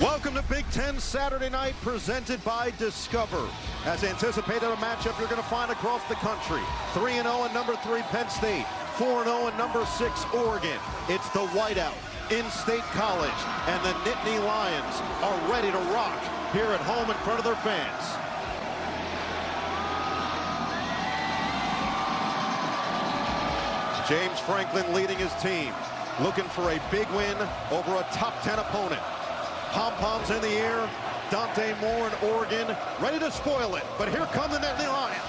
Welcome to Big Ten Saturday Night, presented by Discover. As anticipated, a matchup you're going to find across the country. 3-0 and number 3 Penn State, 4-0 and number 6 Oregon. It's the Whiteout in-state college, and the Nittany Lions are ready to rock here at home in front of their fans. James Franklin leading his team, looking for a big win over a top 10 opponent. Pom-poms in the air, Dante Moore in Oregon, ready to spoil it. But here come the Nittany Lions.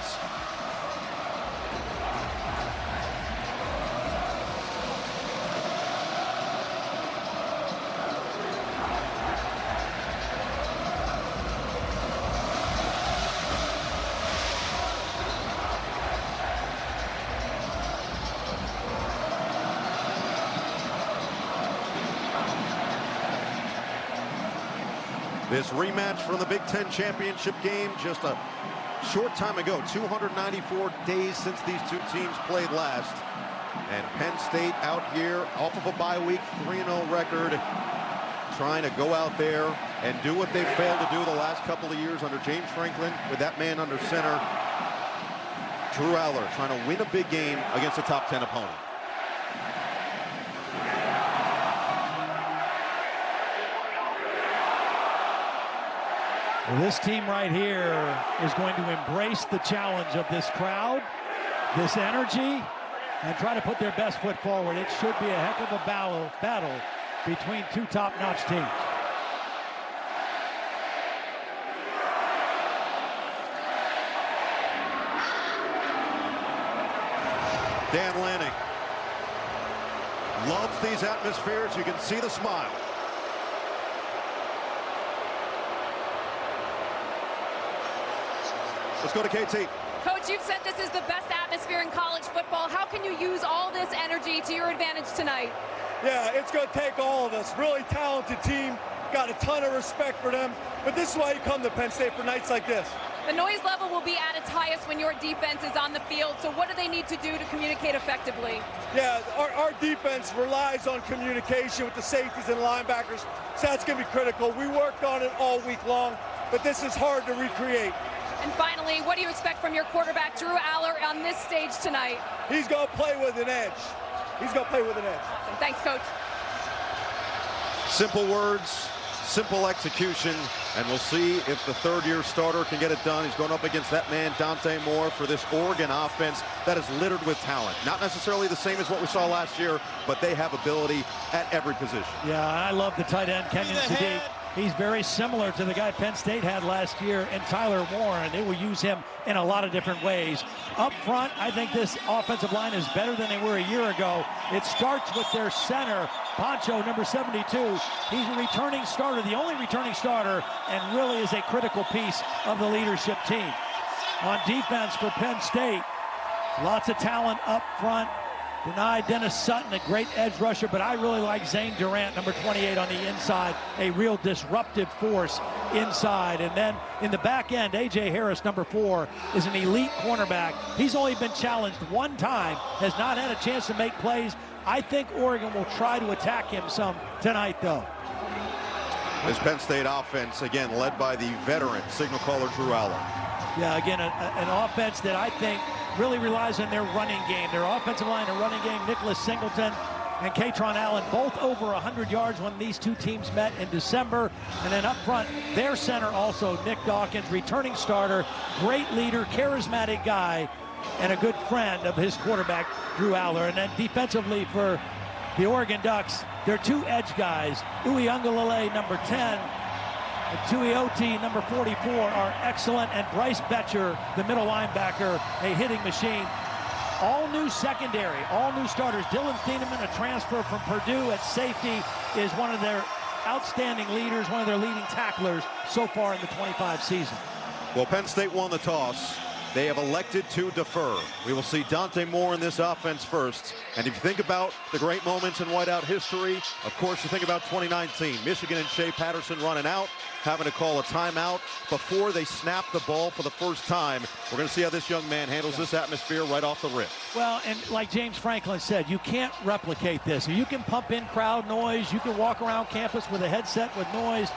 This rematch from the Big Ten championship game just a short time ago, 294 days since these two teams played last. And Penn State out here off of a bye week, 3-0 record, trying to go out there and do what they failed to do the last couple of years under James Franklin with that man under center. Drew Allar trying to win a big game against a top 10 opponent. Well, this team right here is going to embrace the challenge of this crowd, this energy, and try to put their best foot forward. It should be a heck of a battle between two top-notch teams. Dan Lanning loves these atmospheres. You can see the smile. Let's go to KT. Coach, you've said this is the best atmosphere in college football. How can you use all this energy to your advantage tonight? Yeah, it's going to take all of us. Really talented team. Got a ton of respect for them. But this is why you come to Penn State for nights like this. The noise level will be at its highest when your defense is on the field. So what do they need to do to communicate effectively? Yeah, our defense relies on communication with the safeties and linebackers. So that's going to be critical. We worked on it all week long, but this is hard to recreate. And finally, what do you expect from your quarterback, Drew Allar, on this stage tonight? He's going to play with an edge. He's going to play with an edge. Awesome. Thanks, Coach. Simple words, simple execution, and we'll see if the third-year starter can get it done. He's going up against that man, Dante Moore, for this Oregon offense that is littered with talent. Not necessarily the same as what we saw last year, but they have ability at every position. Yeah, I love the tight end, Kenyon Sadiq. He's very similar to the guy Penn State had last year in Tyler Moore, and they will use him in a lot of different ways. Up front, I think this offensive line is better than they were a year ago. It starts with their center, Poncho, number 72. He's a returning starter, the only returning starter, and really is a critical piece of the leadership team. On defense for Penn State, lots of talent up front. Denied Dennis Sutton, a great edge rusher, but I really like Zane Durant, number 28 on the inside, a real disruptive force inside. And then in the back end, A.J. Harris, number 4, is an elite cornerback. He's only been challenged one time, has not had a chance to make plays. I think Oregon will try to attack him some tonight, though. This Penn State offense, again, led by the veteran signal caller Drew Allar. Yeah, again, an offense that I think really relies on their running game. Their offensive line and running game, Nicholas Singleton and Kaytron Allen, both over 100 yards when these two teams met in December. And then up front, their center also, Nick Dawkins, returning starter, great leader, charismatic guy, and a good friend of his quarterback, Drew Allar. And then defensively for the Oregon Ducks, their two edge guys, Uiagalelei, number 10, and Tuioti, number 44, are excellent, and Bryce Betcher, the middle linebacker, a hitting machine. All new secondary, all new starters. Dillon Thieneman, a transfer from Purdue at safety, is one of their outstanding leaders, one of their leading tacklers so far in the 25 season. Well, Penn State won the toss. They have elected to defer. We will see Dante Moore in this offense first. And if you think about the great moments in Whiteout history, of course you think about 2019. Michigan and Shea Patterson running out, having to call a timeout before they snap the ball for the first time. We're going to see how this young man handles this atmosphere right off the rip. Well, and like James Franklin said, you can't replicate this. You can pump in crowd noise. You can walk around campus with a headset with noise.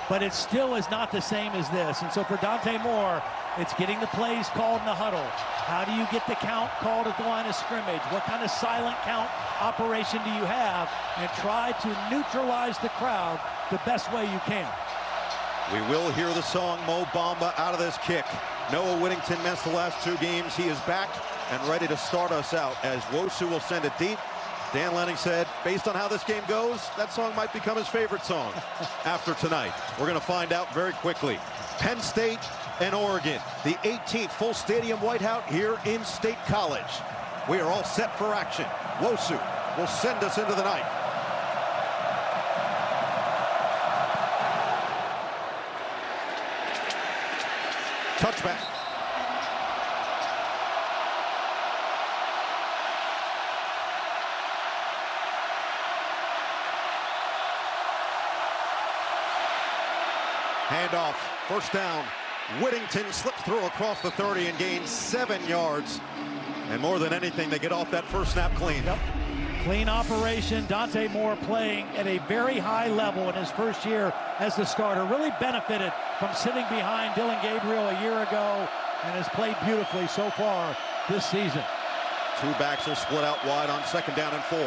but it still is not the same as this. And so for Dante Moore, it's getting the plays called in the huddle. How do you get the count called at the line of scrimmage? What kind of silent count operation do you have? And try to neutralize the crowd the best way you can. We will hear the song Mo Bamba out of this kick. Noah Whittington missed the last 2 games. He is back and ready to start us out as Wosu will send it deep. Dan Lanning said, based on how this game goes, that song might become his favorite song after tonight. We're going to find out very quickly. Penn State and Oregon, the 18th full stadium Whiteout here in State College. We are all set for action. Wosu will send us into the night. Touchback. Handoff, first down. Whittington slips through across the 30 and gains 7 yards. And more than anything, they get off that first snap clean. Yep. Clean operation. Dante Moore playing at a very high level in his first year as the starter. Really benefited from sitting behind Dillon Gabriel a year ago and has played beautifully so far this season. 2 backs will split out wide on 2nd down and 4.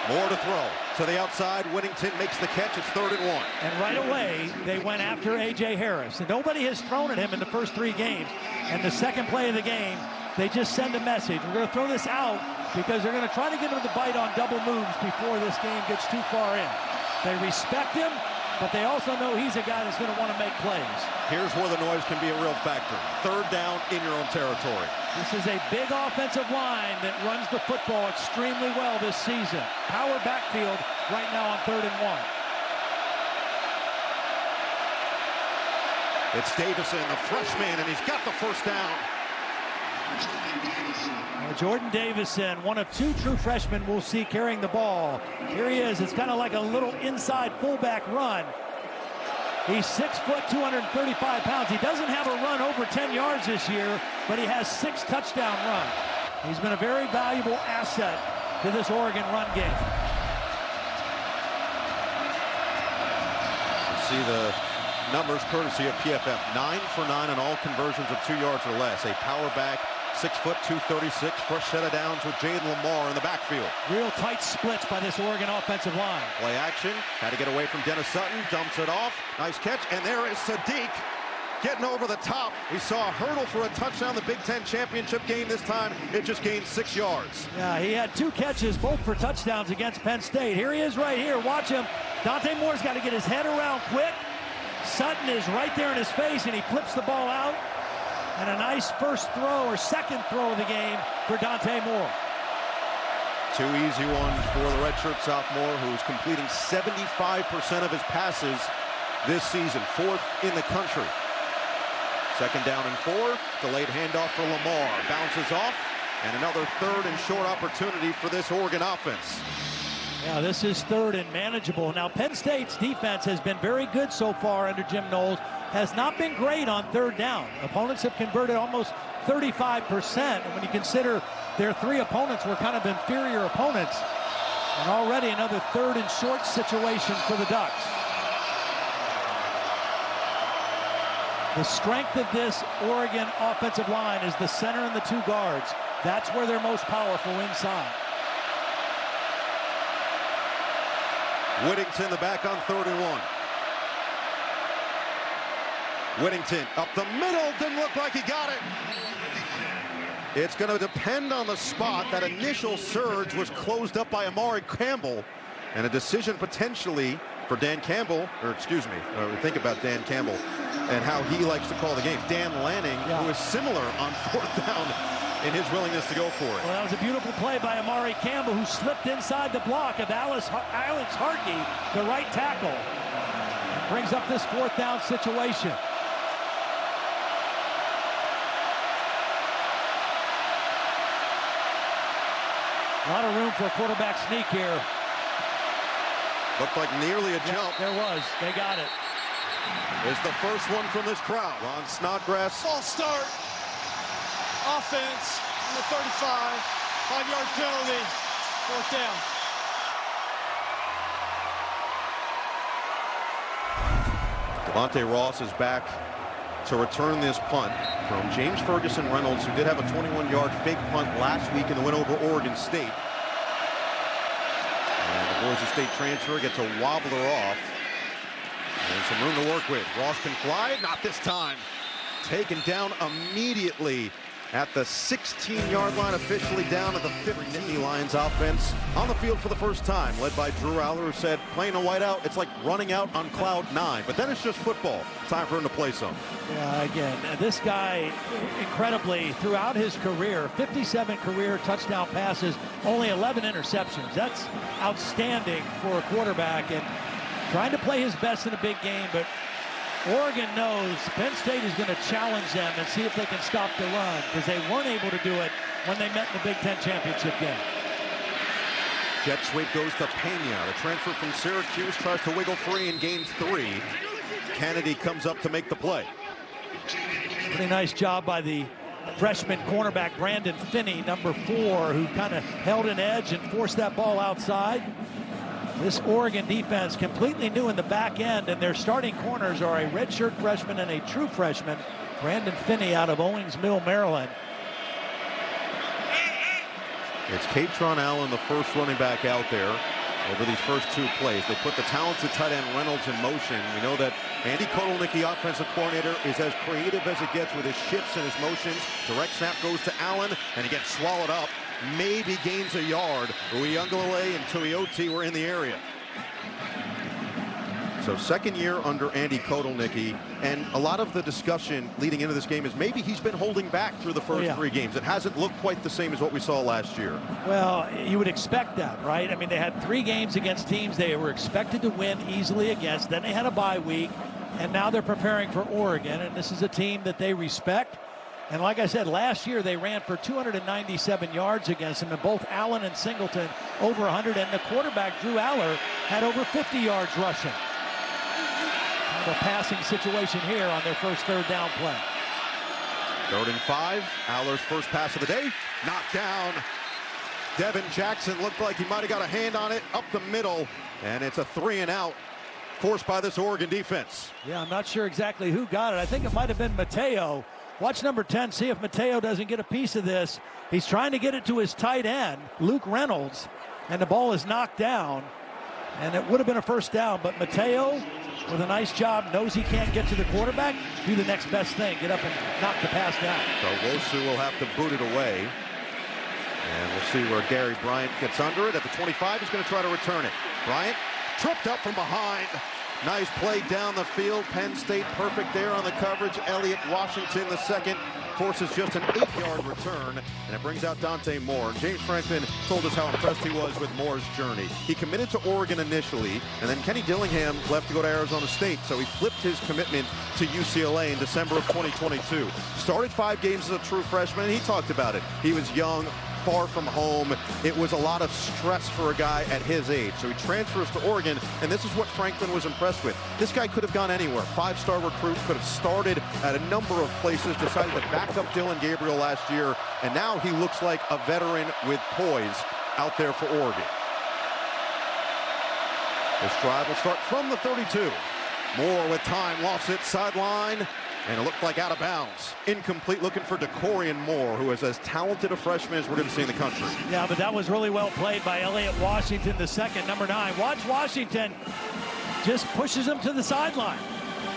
Moore to throw. To the outside, Whittington makes the catch. It's 3rd and 1. And right away, they went after A.J. Harris. And nobody has thrown at him in the first 3 games. And the second play of the game, they just send a message. We're going to throw this out because they're going to try to get him to bite on double moves before this game gets too far in. They respect him, but they also know he's a guy that's going to want to make plays. Here's where the noise can be a real factor. 3rd down in your own territory. This is a big offensive line that runs the football extremely well this season. Power backfield right now on 3rd and 1. It's Davison, the freshman, and he's got the first down. Jordon Davison, one of 2 true freshmen we'll see carrying the ball. Here he is. It's kind of like a little inside fullback run. He's 6 foot, 235 pounds. He doesn't have a run over 10 yards this year, but he has 6 touchdown runs. He's been a very valuable asset to this Oregon run game. You see the numbers courtesy of PFF. 9 for 9 on all conversions of 2 yards or less. A power back, 6 foot, 236. First set of downs with Jaden Lamar in the backfield. Real tight splits by this Oregon offensive line. Play action. Had to get away from Dennis Sutton. Dumps it off. Nice catch. And there is Sadiq getting over the top. We saw a hurdle for a touchdown in the Big Ten championship game. This time it just gained 6 yards. Yeah, he had 2 catches, both for touchdowns against Penn State. Here he is right here. Watch him. Dante Moore's got to get his head around quick. Sutton is right there in his face, and he flips the ball out. And a nice first throw or second throw of the game for Dante Moore. 2 easy ones for the redshirt sophomore, who's completing 75% of his passes this season, 4th in the country. 2nd down and 4. Delayed handoff for Lamar. Bounces off. And another 3rd and short opportunity for this Oregon offense. Yeah, this is 3rd and manageable. Now, Penn State's defense has been very good so far under Jim Knowles. Has not been great on 3rd down. Opponents have converted almost 35%. And when you consider their 3 opponents were kind of inferior opponents. And already another 3rd and short situation for the Ducks. The strength of this Oregon offensive line is the center and the 2 guards. That's where they're most powerful inside. Whittington the back on 3rd and 1. Whittington up the middle. Didn't look like he got it. It's going to depend on the spot. That initial surge was closed up by Amari Campbell. And a decision potentially for Dan Campbell, or excuse me, think about Dan Campbell and how he likes to call the game. Dan Lanning, who is similar on 4th down in his willingness to go for it. Well, that was a beautiful play by Amari Campbell, who slipped inside the block of Alex Harkey, the right tackle. Brings up this 4th down situation. A lot of room for a quarterback sneak here. Looked like nearly a jump. There was. They got it. It's the first one from this crowd. Ron Snodgrass. False start. Offense on the 35. 5-yard penalty. 4th down. Devonte Ross is back to return this punt from James Ferguson Reynolds, who did have a 21-yard fake punt last week in the win over Oregon State. And the Boise State transfer gets a wobbler off. And some room to work with. Ross can fly, not this time. Taken down immediately at the 16-yard line, officially down at the 50. Nittany Lions offense on the field for the first time, led by Drew Allar, who said playing a whiteout, it's like running out on cloud 9. But then it's just football. Time for him to play some. Yeah, again, this guy, incredibly, throughout his career, 57 career touchdown passes, only 11 interceptions. That's outstanding for a quarterback, and trying to play his best in a big game. But Oregon knows Penn State is going to challenge them and see if they can stop the run, because they weren't able to do it when they met in the Big Ten championship game. Jet sweep goes to Pena. The transfer from Syracuse tries to wiggle free and gains 3. Kennedy comes up to make the play. Pretty nice job by the freshman cornerback Brandon Finney, number 4, who kind of held an edge and forced that ball outside. This Oregon defense completely new in the back end, and their starting corners are a redshirt freshman and a true freshman, Brandon Finney out of Owings Mill, Maryland. It's Kaytron Allen, the first running back out there over these first 2 plays. They put the talented tight end Reynolds in motion. We know that Andy Kotelnicki, offensive coordinator, is as creative as it gets with his shifts and his motions. Direct snap goes to Allen, and he gets swallowed up. Maybe gains a yard. Uyunglele and Tuioti were in the area. So second year under Andy Kotelnicki, and a lot of the discussion leading into this game is maybe he's been holding back through the first 3 games. It hasn't looked quite the same as what we saw last year. Well, you would expect that, right? I mean, they had 3 games against teams they were expected to win easily against. Then they had a bye week, and now they're preparing for Oregon, and this is a team that they respect. And like I said, last year they ran for 297 yards against them, and both Allen and Singleton over 100, and the quarterback, Drew Allar, had over 50 yards rushing. Kind of a passing situation here on their first 3rd down play. 3rd and 5, Allar's first pass of the day, knocked down. Devin Jackson looked like he might have got a hand on it up the middle, and it's a 3 and out. Forced by this Oregon defense. Yeah, I'm not sure exactly who got it. I think it might have been Mateo. Watch number 10, see if Mateo doesn't get a piece of this. He's trying to get it to his tight end, Luke Reynolds, and the ball is knocked down. And it would have been a first down, but Mateo, with a nice job, knows he can't get to the quarterback, do the next best thing, get up and knock the pass down. So Wosu will have to boot it away. And we'll see where Gary Bryant gets under it. At the 25, he's going to try to return it. Bryant tripped up from behind. Nice play down the field. Penn State perfect there on the coverage. Elliott Washington, the second, forces just an 8-yard return, and it brings out Dante Moore. James Franklin told us how impressed he was with Moore's journey. He committed to Oregon initially, and then Kenny Dillingham left to go to Arizona State, so he flipped his commitment to UCLA in December of 2022. Started 5 games as a true freshman, and he talked about it. He was young, far from home. It was a lot of stress for a guy at his age. So he transfers to Oregon, and this is what Franklin was impressed with. This guy could have gone anywhere. 5-star recruit, could have started at a number of places, decided to back up Dylan Gabriel last year, and now he looks like a veteran with poise out there for Oregon. This drive will start from the 32. Moore with time, lost it, sideline, and it looked like out of bounds. Incomplete, looking for Decorian Moore, who is as talented a freshman as we're going to see in the country. Yeah, but that was really well played by Elliott Washington, the second, number 9. Watch Washington just pushes him to the sideline.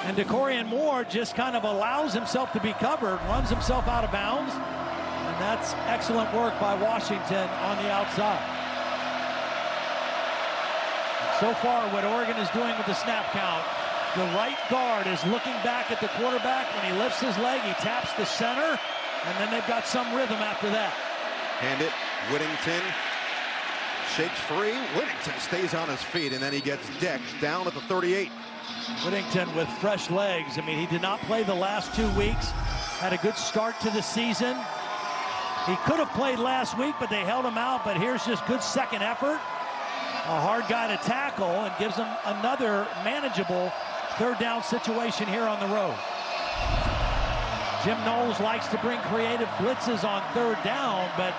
And Decorian Moore just kind of allows himself to be covered, runs himself out of bounds. And that's excellent work by Washington on the outside. So far, what Oregon is doing with the snap count, the right guard is looking back at the quarterback. When he lifts his leg, he taps the center, and then they've got some rhythm after that. Hand it, Whittington shakes free. Whittington stays on his feet, and then he gets decked down at the 38. Whittington with fresh legs. I mean, he did not play the last 2 weeks. Had a good start to the season. He could have played last week, but they held him out. But here's just good second effort. A hard guy to tackle, and gives him another manageable 3rd down situation here on the road. Jim Knowles likes to bring creative blitzes on 3rd down, but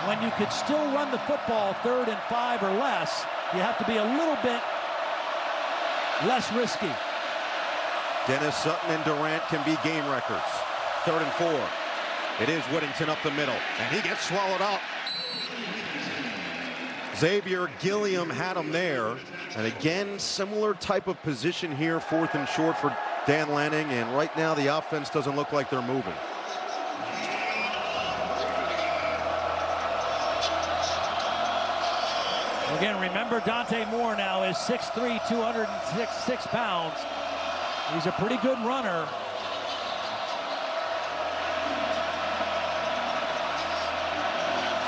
when you could still run the football 3rd and 5 or less, you have to be a little bit less risky. Dennis Sutton and Durant can be game wreckers. 3rd and 4. It is Whittington up the middle, and he gets swallowed up. Xavier Gilliam had him there, and again, similar type of position here, 4th and short for Dan Lanning, and right now the offense doesn't look like they're moving. Again, remember Dante Moore now is 6'3", 206 pounds. He's a pretty good runner.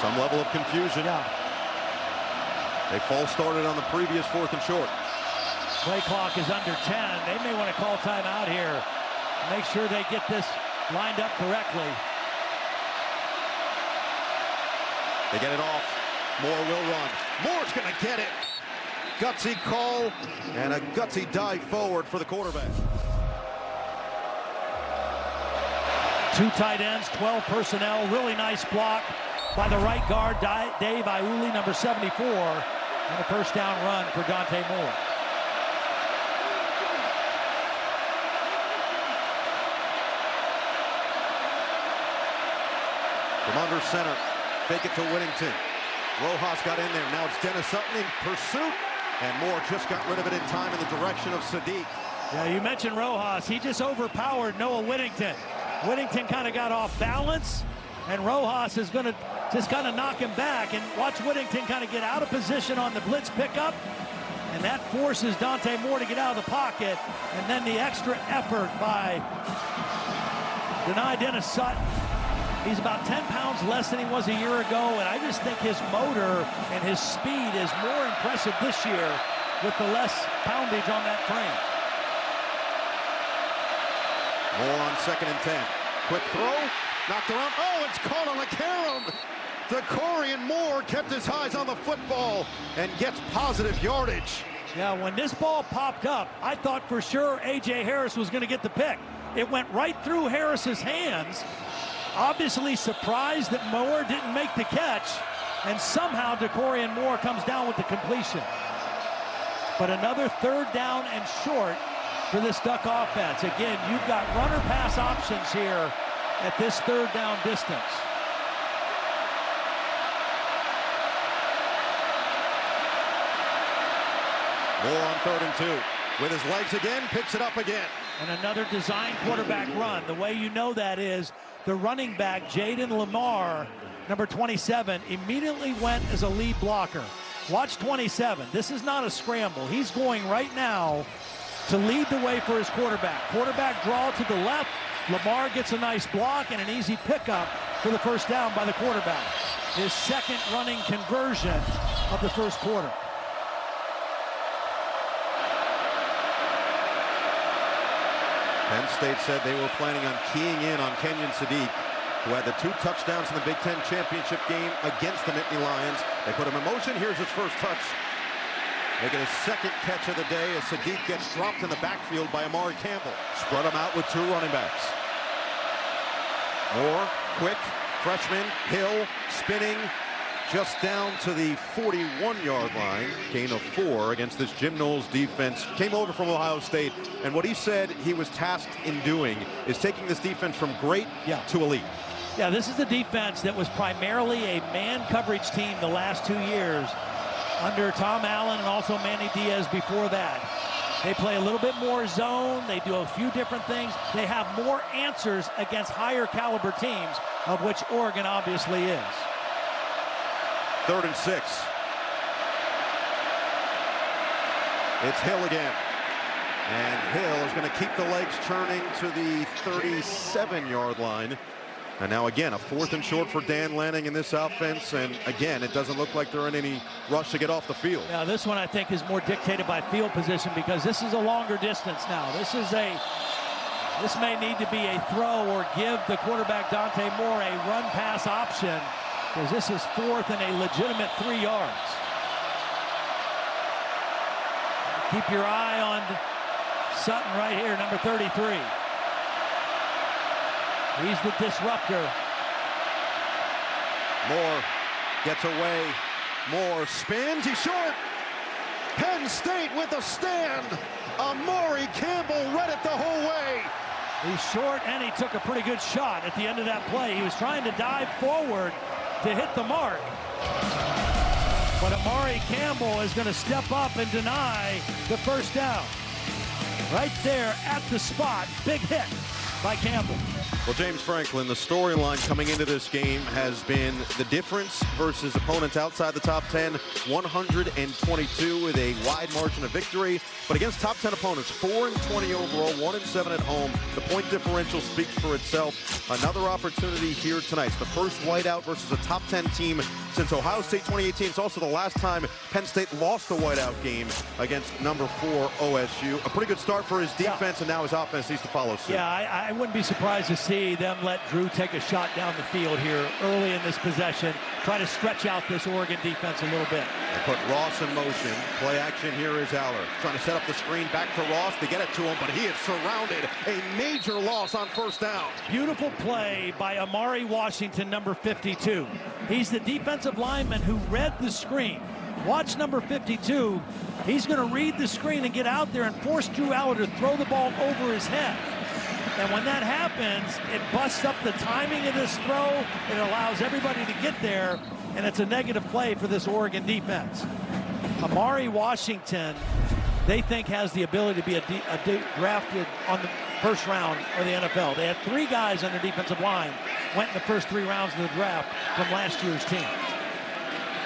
Some level of confusion. Yeah. They false started on the previous 4th and short. Play clock is under 10. They may want to call timeout here. Make sure they get this lined up correctly. They get it off. Moore will run. Moore's going to get it. Gutsy call and a gutsy dive forward for the quarterback. 2 tight ends, 12 personnel. Really nice block by the right guard, Dave Iuli, number 74. And a first down run for Dante Moore. From under center, fake it to Whittington. Rojas got in there. Now it's Dennis Sutton in pursuit. And Moore just got rid of it in time in the direction of Sadiq. Yeah, you mentioned Rojas. He just overpowered Noah Whittington. Whittington kind of got off balance, and Rojas is going to just kind of knock him back. And watch Whittington kind of get out of position on the blitz pickup. And that forces Dante Moore to get out of the pocket. And then the extra effort by Dennis Sutton. He's about 10 pounds less than he was a year ago, and I just think his motor and his speed is more impressive this year with the less poundage on that frame. Moore on 2nd and 10. Quick throw, knocked around. Oh, it's caught on the carom. DeCorian Moore kept his eyes on the football and gets positive yardage. Yeah, when this ball popped up, I thought for sure A.J. Harris was going to get the pick. It went right through Harris's hands. Obviously surprised that Moore didn't make the catch, and somehow DeCorian Moore comes down with the completion. But another 3rd down and short for this Duck offense. Again, you've got runner pass options here at this 3rd down distance. Moore on 3rd and 2. With his legs again, picks it up again. And another design quarterback run. The way you know that is the running back, Jaden Lamar, number 27, immediately went as a lead blocker. Watch 27. This is not a scramble. He's going right now to lead the way for his quarterback. Quarterback draw to the left. Lamar gets a nice block and an easy pickup for the first down by the quarterback. His 2nd running conversion of the first quarter. Penn State said they were planning on keying in on Kenyon Sadiq, who had the 2 touchdowns in the Big Ten championship game against the Nittany Lions. They put him in motion. Here's his first touch. Making his 2nd catch of the day as Sadiq gets dropped in the backfield by Amari Campbell. Spread him out with 2 running backs. Moore, quick, freshman, Hill, spinning, just down to the 41-yard line. Gain of 4 against this Jim Knowles defense. Came over from Ohio State, and what he said he was tasked in doing is taking this defense from great to elite. Yeah, this is a defense that was primarily a man coverage team the last 2 years under Tom Allen and also Manny Diaz before that. They play a little bit more zone. They do a few different things. They have more answers against higher caliber teams, of which Oregon obviously is. 3rd and 6. It's Hill again. And Hill is going to keep the legs churning to the 37-yard line. And now again, a 4th and short for Dan Lanning in this offense. And again, it doesn't look like they're in any rush to get off the field. Now this one I think is more dictated by field position because this is a longer distance now. This may need to be a throw or give the quarterback Dante Moore a run pass option, because this is 4th and a legitimate 3 yards. Keep your eye on Sutton right here, number 33. He's the disruptor. Moore gets away. Moore spins. He's short. Penn State with a stand. Amari Campbell read it the whole way. He's short, and he took a pretty good shot at the end of that play. He was trying to dive forward to hit the mark. But Amari Campbell is going to step up and deny the first down. Right there at the spot. Big hit by Campbell. Well, James Franklin, the storyline coming into this game has been the difference versus opponents outside the top 10. 122 with a wide margin of victory. But against top 10 opponents, 4-20 overall, 1-7 at home. The point differential speaks for itself. Another opportunity here tonight. It's the first whiteout versus a top 10 team since Ohio State 2018. It's also the last time Penn State lost a whiteout game against number 4 OSU. A pretty good start for his defense, and now his offense needs to follow suit. Yeah, I wouldn't be surprised to see them let Drew take a shot down the field here early in this possession. Try to stretch out this Oregon defense a little bit. They put Ross in motion. Play action here is Allar. Trying to set up the screen back to Ross to get it to him, but he is surrounded. A major loss on first down. Beautiful play by Amari Washington, number 52. He's the defensive lineman who read the screen. Watch number 52. He's going to read the screen and get out there and force Drew Allar to throw the ball over his head. And when that happens, it busts up the timing of this throw. It allows everybody to get there, and it's a negative play for this Oregon defense. Amari Washington, they think, has the ability to be drafted on the first round of the NFL. They had 3 guys on their defensive line went in the first 3 rounds of the draft from last year's team.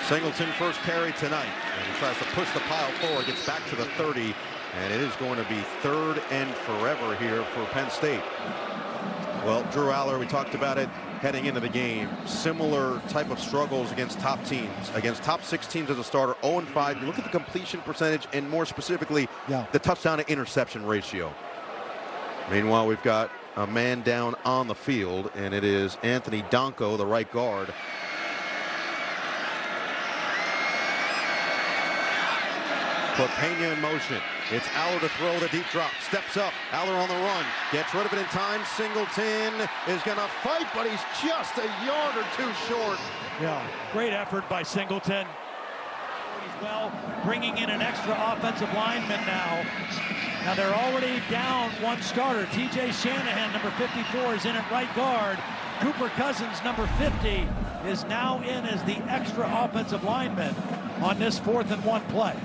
Singleton first carry tonight. And he tries to push the pile forward, gets back to the 30. And it is going to be 3rd and forever here for Penn State. Well, Drew Allar, we talked about it heading into the game. Similar type of struggles against top teams. Against top 6 teams as a starter, 0-5. You look at the completion percentage and more specifically, the touchdown to interception ratio. Meanwhile, we've got a man down on the field, and it is Anthony Donko, the right guard. Put Pena in motion. It's Allar to throw the deep drop. Steps up. Allar on the run. Gets rid of it in time. Singleton is going to fight, but he's just a yard or 2 short. Yeah, great effort by Singleton. Well, bringing in an extra offensive lineman now. Now they're already down 1 starter. TJ Shanahan, number 54, is in at right guard. Cooper Cousins, number 50, is now in as the extra offensive lineman on this 4th and 1 play.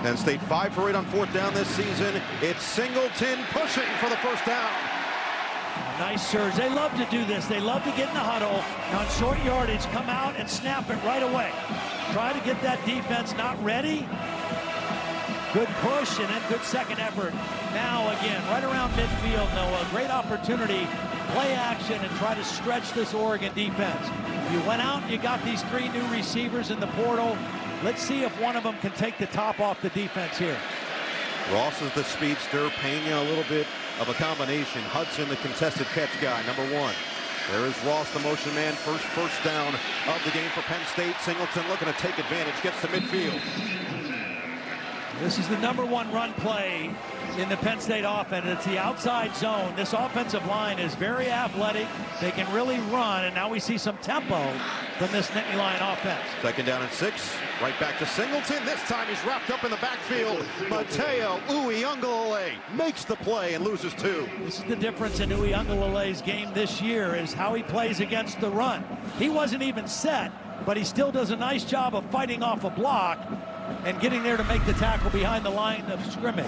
Penn State 5 for 8 on 4th down this season. It's Singleton pushing for the first down. Nice surge. They love to do this. They love to get in the huddle on short yardage, come out and snap it right away. Try to get that defense not ready. Good push and then good second effort. Now again, right around midfield, Noah. Great opportunity. Play action and try to stretch this Oregon defense. You went out and you got these 3 new receivers in the portal. Let's see if one of them can take the top off the defense here. Ross is the speedster. Pena a little bit of a combination. Hudson, the contested catch guy, number 1. There is Ross, the motion man. First down of the game for Penn State. Singleton looking to take advantage. Gets to midfield. This is the number 1 run play in the Penn State offense. It's the outside zone. This offensive line is very athletic. They can really run, and now we see some tempo from this Nittany Lion offense. 2nd down and 6. Right back to Singleton. This time he's wrapped up in the backfield. Mateo Uiagalelei makes the play and loses 2. This is the difference in Uiagalelei's game this year, is how he plays against the run. He wasn't even set, but he still does a nice job of fighting off a block and getting there to make the tackle behind the line of scrimmage.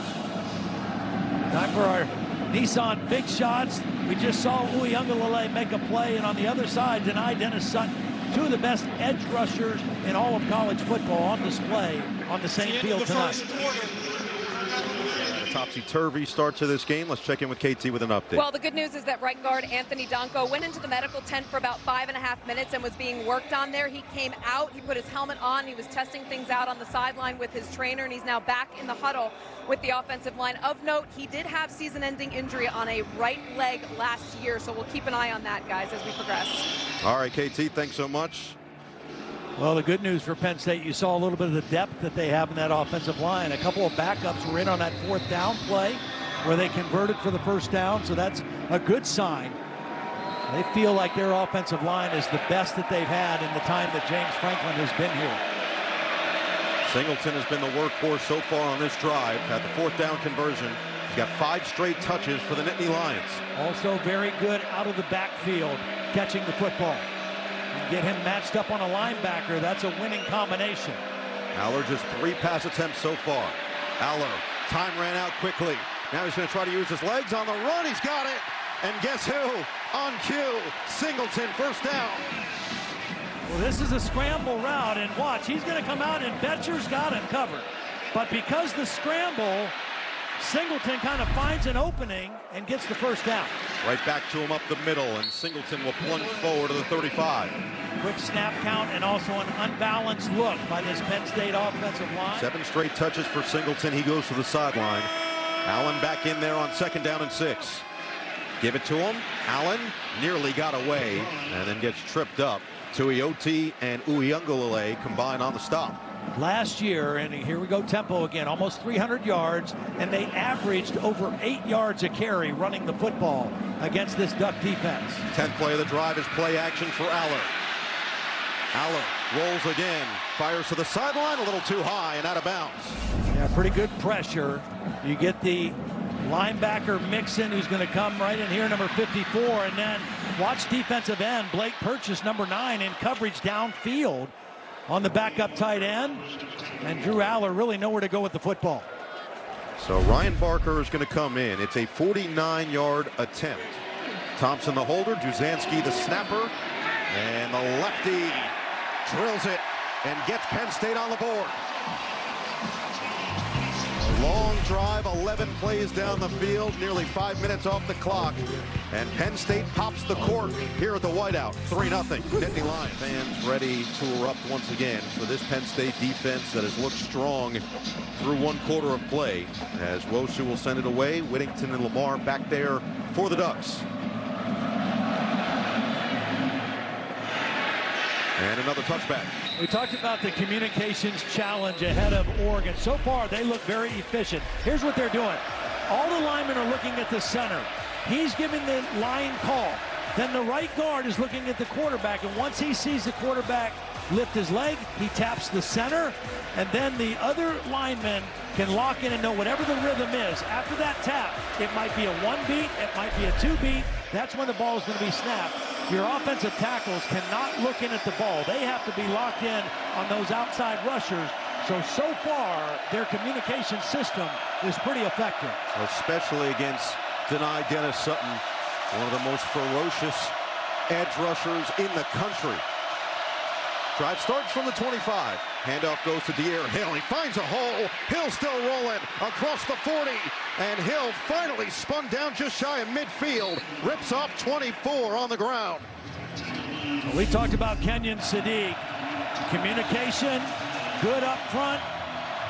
Time for our Nissan big shots. We just saw Uiagalelei make a play, and on the other side, deny Dennis Sutton. 2 of the best edge rushers in all of college football on display on the same field tonight. Topsy-turvy start to this game. Let's check in with KT with an update. Well, the good news is that right guard Anthony Donko went into the medical tent for about 5.5 minutes and was being worked on there. He came out, he put his helmet on, he was testing things out on the sideline with his trainer, and he's now back in the huddle with the offensive line. Of note, he did have season-ending injury on a right leg last year, so we'll keep an eye on that, guys, as we progress. All right, KT, thanks so much. Well, the good news for Penn State, you saw a little bit of the depth that they have in that offensive line. A couple of backups were in on that 4th down play where they converted for the first down, so that's a good sign. They feel like their offensive line is the best that they've had in the time that James Franklin has been here. Singleton has been the workhorse so far on this drive. Had the 4th down conversion. He's got 5 straight touches for the Nittany Lions. Also very good out of the backfield, catching the football. And get him matched up on a linebacker. That's a winning combination. Allar just 3 pass attempts so far. Allar, time ran out quickly. Now he's going to try to use his legs on the run. He's got it. And guess who? On cue, Singleton, 1st down. Well, this is a scramble route, and watch, he's going to come out, and Betcher's got him covered. But because the scramble, Singleton kind of finds an opening and gets the 1st down. Right back to him up the middle, and Singleton will plunge forward to the 35. Quick snap count and also an unbalanced look by this Penn State offensive line. 7 straight touches for Singleton. He goes to the sideline. Allen back in there on 2nd down and 6. Give it to him. Allen nearly got away and then gets tripped up. Tuioti and Uyunglele combined on the stop. Last year, and here we go, tempo again, almost 300 yards, and they averaged over 8 yards a carry running the football against this Duck defense. 10th play of the drive is play action for Allar. Allar rolls again, fires to the sideline, a little too high and out of bounds. Yeah, pretty good pressure. You get the linebacker Mixon, who's going to come right in here, number 54, and then watch defensive end Blake Purchase, number 9, in coverage downfield on the backup tight end, and Drew Allar really nowhere to go with the football. So Ryan Barker is going to come in. It's a 49-yard attempt. Thompson the holder, Duzansky the snapper, and the lefty drills it and gets Penn State on the board. Long drive, 11 plays down the field, nearly 5 minutes off the clock, and Penn State pops the cork here at the Whiteout. 3-0. Nittany Lions fans ready to erupt once again for this Penn State defense that has looked strong through 1 quarter of play, as Wosu will send it away. Whittington and Lamar back there for the Ducks. And another touchback. We talked about the communications challenge ahead of Oregon. So far, they look very efficient. Here's what they're doing. All the linemen are looking at the center. He's giving the line call. Then the right guard is looking at the quarterback, and once he sees the quarterback lift his leg, he taps the center, and then the other lineman can lock in and know whatever the rhythm is. After that tap, it might be a 1-beat, it might be a 2-beat. That's when the ball is going to be snapped. Your offensive tackles cannot look in at the ball. They have to be locked in on those outside rushers. So far, their communication system is pretty effective. Especially against Denai Dennis Sutton, one of the most ferocious edge rushers in the country. Drive starts from the 25. Handoff goes to Dierre Hill. He finds a hole. Hill still rolling across the 40. And Hill finally spun down just shy of midfield. Rips off 24 on the ground. We talked about Kenyon Sadiq. Communication, good up front.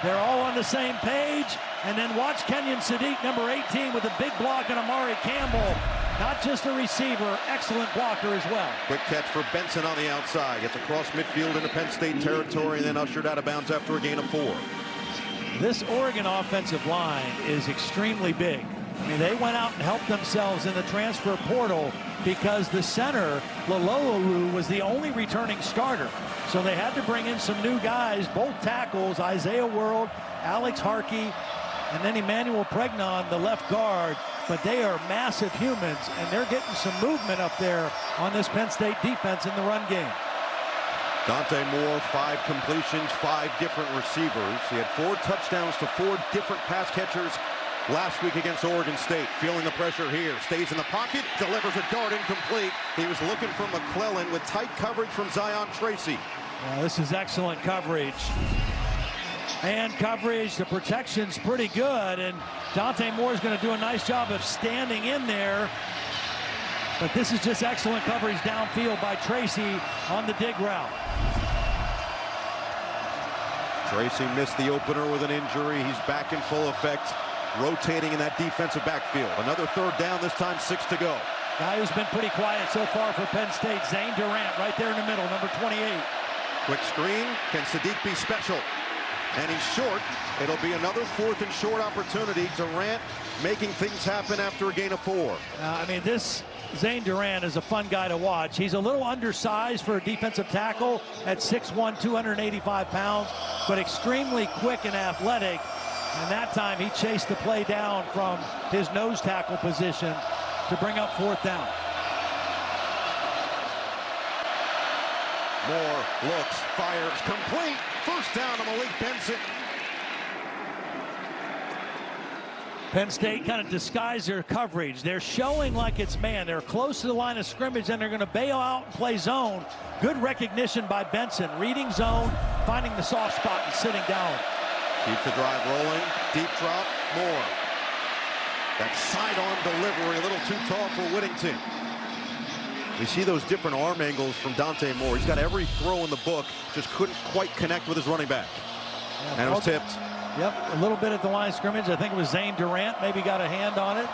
They're all on the same page. And then watch Kenyon Sadiq, number 18, with a big block on Amari Campbell. Not just a receiver, excellent blocker as well. Quick catch for Benson on the outside. Gets across midfield into Penn State territory and then ushered out of bounds after a gain of 4. This Oregon offensive line is extremely big. I mean, they went out and helped themselves in the transfer portal because the center, Lalolu, was the only returning starter. So they had to bring in some new guys, both tackles, Isaiah World, Alex Harkey, and then Emmanuel Pregnon, the left guard. But they are massive humans, and they're getting some movement up there on this Penn State defense in the run game. Dante Moore, 5 completions, 5 different receivers. He had 4 touchdowns to 4 different pass catchers last week against Oregon State. Feeling the pressure here. Stays in the pocket, delivers a dart incomplete. He was looking for McClellan with tight coverage from Zion Tracy. This is excellent coverage. And coverage, the protection's pretty good, and Dante Moore is going to do a nice job of standing in there. But this is just excellent coverage downfield by Tracy on the dig route. Tracy missed the opener with an injury. He's back in full effect, rotating in that defensive backfield. Another 3rd down, this time 6 to go. Guy who's been pretty quiet so far for Penn State, Zane Durant, right there in the middle, number 28. Quick screen. Can Sadiq be special? And he's short. It'll be another 4th and short opportunity. Durant making things happen after a gain of 4. I mean, this Zane Durant is a fun guy to watch. He's a little undersized for a defensive tackle at 6'1", 285 pounds. but extremely quick and athletic. And that time he chased the play down from his nose tackle position to bring up 4th down. Moore looks, fires, complete. 1st down to Malik Benson. Penn State kind of disguised their coverage. They're showing like it's man. They're close to the line of scrimmage, and they're going to bail out and play zone. Good recognition by Benson. Reading zone, finding the soft spot, and sitting down. Keeps the drive rolling. Deep drop. Moore. That sidearm delivery, a little too tall for Whittington. We see those different arm angles from Dante Moore. He's got every throw in the book, just couldn't quite connect with his running back. Yeah, and it was tipped. Yep, a little bit at the line of scrimmage. I think it was Zane Durant maybe got a hand on it.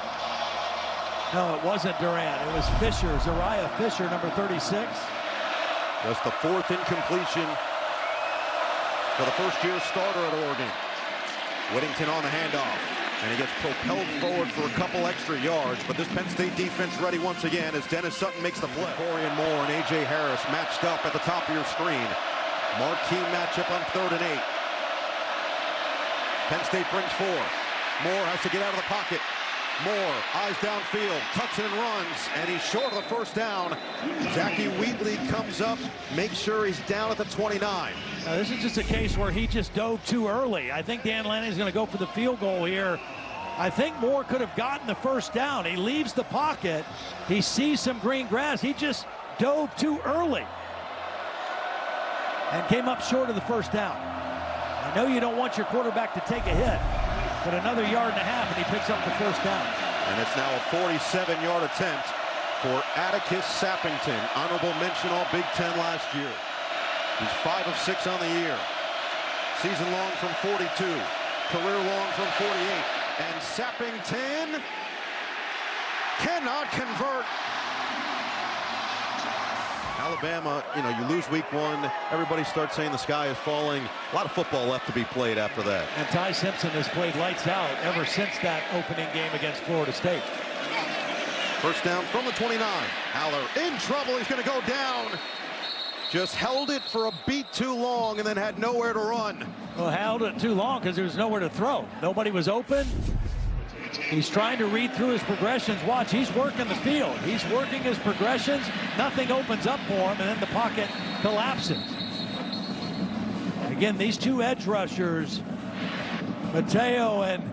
No, it wasn't Durant. It was Fisher, Zariah Fisher, number 36. Just the 4th incompletion for the first-year starter at Oregon. Whittington on the handoff, and he gets propelled forward for a couple extra yards, but this Penn State defense ready once again as Dennis Sutton makes the play. Corian Moore and A.J. Harris matched up at the top of your screen. Marquee matchup on 3rd and 8. Penn State brings 4. Moore has to get out of the pocket. Moore, eyes downfield, tucks and runs, and he's short of the 1st down. Zachy Wheatley comes up, makes sure he's down at the 29. Now, this is just a case where he just dove too early. I think Dan Lanning's going to go for the field goal here. I think Moore could have gotten the 1st down. He leaves the pocket. He sees some green grass. He just dove too early and came up short of the 1st down. I know you don't want your quarterback to take a hit, but another 1.5 yards and he picks up the 1st down. And it's now a 47-yard attempt for Atticus Sappington. Honorable mention all Big Ten last year. He's 5 of 6 on the year. Season long from 42. Career long from 48. And Sappington cannot convert. Alabama, you lose week 1. Everybody starts saying the sky is falling. A lot of football left to be played after that. And Ty Simpson has played lights out ever since that opening game against Florida State. 1st down from the 29. Allar in trouble. He's going to go down. Just held it for a beat too long and then had nowhere to run. Well, held it too long because there was nowhere to throw. Nobody was open. He's trying to read through his progressions. Watch, he's working the field. He's working his progressions. Nothing opens up for him, and then the pocket collapses. Again, these 2 edge rushers, Mateo and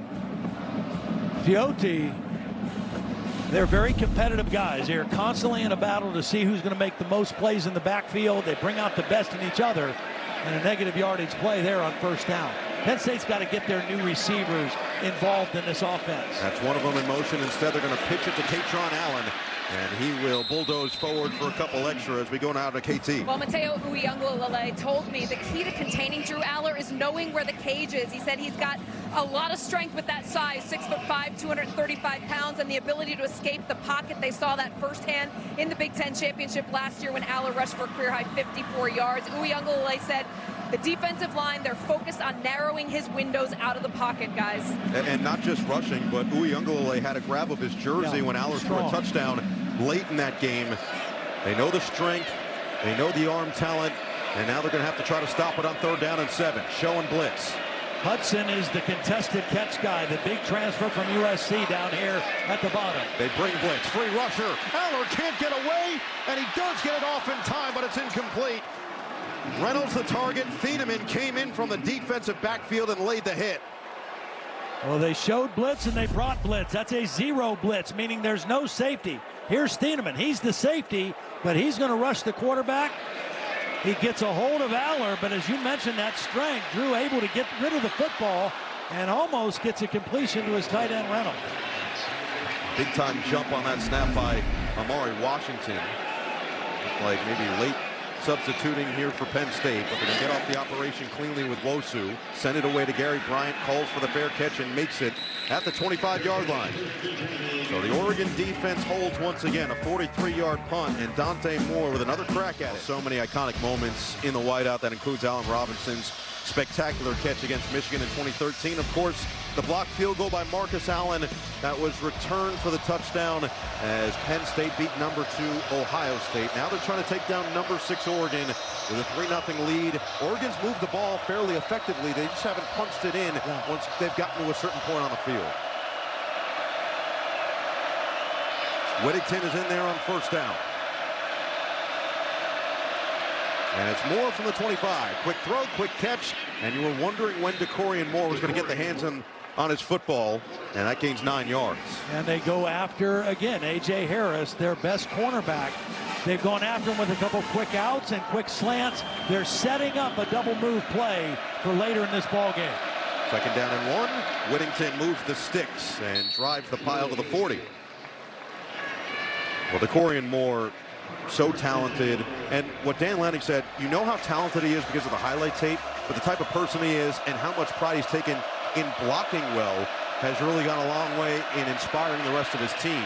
Fiote, they're very competitive guys. They're constantly in a battle to see who's going to make the most plays in the backfield. They bring out the best in each other, and a negative yardage play there on 1st down. Penn State's got to get their new receivers involved in this offense. That's one of them in motion. Instead, they're going to pitch it to Kaytron Allen, and he will bulldoze forward for a couple extra as we go now to KT. Well, Mateo Uiagalelei told me the key to containing Drew Allar is knowing where the cage is. He said he's got a lot of strength with that size, 6'5", 235 pounds, and the ability to escape the pocket. They saw that firsthand in the Big Ten championship last year when Allar rushed for a career-high 54 yards. Uiagalelei said the defensive line, they're focused on narrowing his windows out of the pocket, guys. And not just rushing, but Uiagalelei had a grab of his jersey when Allar threw a touchdown late in that game. They know the strength, they know the arm talent, and now they're going to have to try to stop it on 3rd down and 7. Showing blitz. Hudson is the contested catch guy, the big transfer from USC down here at the bottom. They bring blitz. Free rusher. Allar can't get away, and he does get it off in time, but it's incomplete. Reynolds the target. Thieneman came in from the defensive backfield and laid the hit. Well, they showed blitz and they brought blitz. That's a 0 blitz, meaning there's no safety. Here's Thieneman. He's the safety, but he's going to rush the quarterback. He gets a hold of Allar, but as you mentioned, that strength, Drew able to get rid of the football and almost gets a completion to his tight end Reynolds. Big time jump on that snap by Amari Washington. Looked like maybe late substituting here for Penn State, but they're going to get off the operation cleanly with Wosu. Send it away to Gary Bryant, calls for the fair catch and makes it at the 25-yard line. So the Oregon defense holds once again, a 43-yard punt, and Dante Moore with another crack at it. So many iconic moments in the whiteout. That includes Allen Robinson's spectacular catch against Michigan in 2013. Of course, the blocked field goal by Marcus Allen that was returned for the touchdown as Penn State beat number 2 Ohio State. Now they're trying to take down number 6 Oregon with a 3-0 lead. Oregon's moved the ball fairly effectively. They just haven't punched it in once they've gotten to a certain point on the field. Whittington is in there on first down. And it's Moore from the 25. Quick throw, quick catch, and you were wondering when Dierre Moore was going to get the hands on his football, and that gains 9 yards. And they go after, again, A.J. Harris, their best cornerback. They've gone after him with a couple quick outs and quick slants. They're setting up a double move play for later in this ball game. Second down and 1. Whittington moves the sticks and drives the pile to the 40. Well, Dierre Moore, so talented, and what Dan Lanning said, you know how talented he is because of the highlight tape, but the type of person he is and how much pride he's taken in blocking well has really gone a long way in inspiring the rest of his team.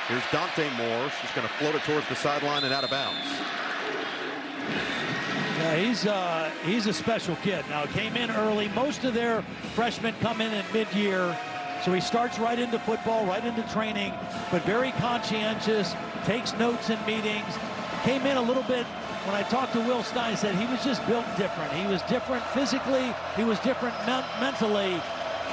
Here's Dante Moore. She's going to float it towards the sideline and out of bounds. Yeah, he's a special kid. Now, came in early. Most of their freshmen come in at mid-year, so he starts right into football, right into training, but very conscientious, takes notes in meetings. Came in a little bit, when I talked to Will Stein, said he was just built different. He was different physically, he was different mentally,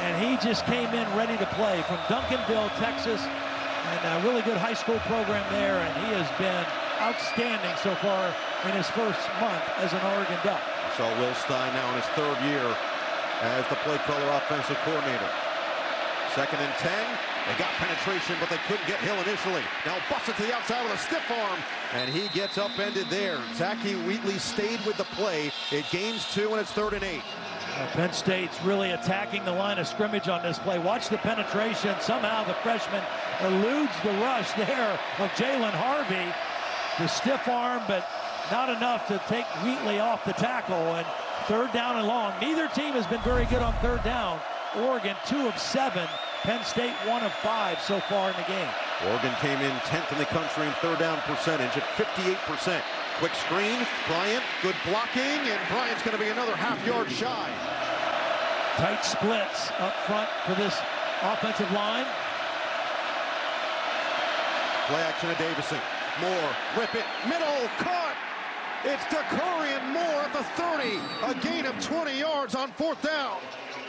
and he just came in ready to play from Duncanville, Texas, and a really good high school program there, and he has been outstanding so far in his first month as an Oregon Duck. So Will Stein now in his 3rd year as the play caller offensive coordinator. 2nd and 10. They got penetration, but they couldn't get Hill initially. Now busted to the outside with a stiff arm, and he gets upended there. Zachy Wheatley stayed with the play. It gains 2, and it's 3rd and 8. Penn State's really attacking the line of scrimmage on this play. Watch the penetration. Somehow the freshman eludes the rush there of Jalen Harvey. The stiff arm, but not enough to take Wheatley off the tackle. And 3rd down and long. Neither team has been very good on 3rd down. Oregon 2 of 7. Penn State 1 of 5 so far in the game. Oregon came in 10th in the country in 3rd down percentage at 58%. Quick screen, Bryant, good blocking, and Bryant's going to be another half-yard shy. Tight splits up front for this offensive line. Play action to Davison. Moore, whip it, middle, caught. It's Dierre Moore at the 30. A gain of 20 yards on 4th down.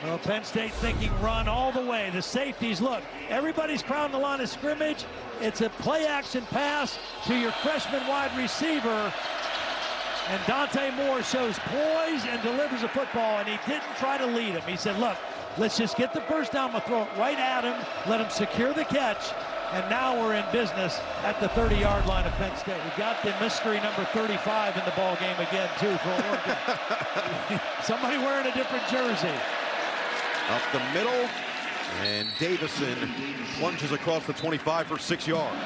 Well, Penn State thinking run all the way. The safeties, look, everybody's crowding the line of scrimmage. It's a play-action pass to your freshman wide receiver. And Dante Moore shows poise and delivers a football, and he didn't try to lead him. He said, look, let's just get the first down. We'll throw it right at him, let him secure the catch, and now we're in business at the 30-yard line of Penn State. We've got the mystery number 35 in the ball game again, too, for Oregon. Somebody wearing a different jersey. Up the middle, and Davison plunges across the 25 for 6 yards.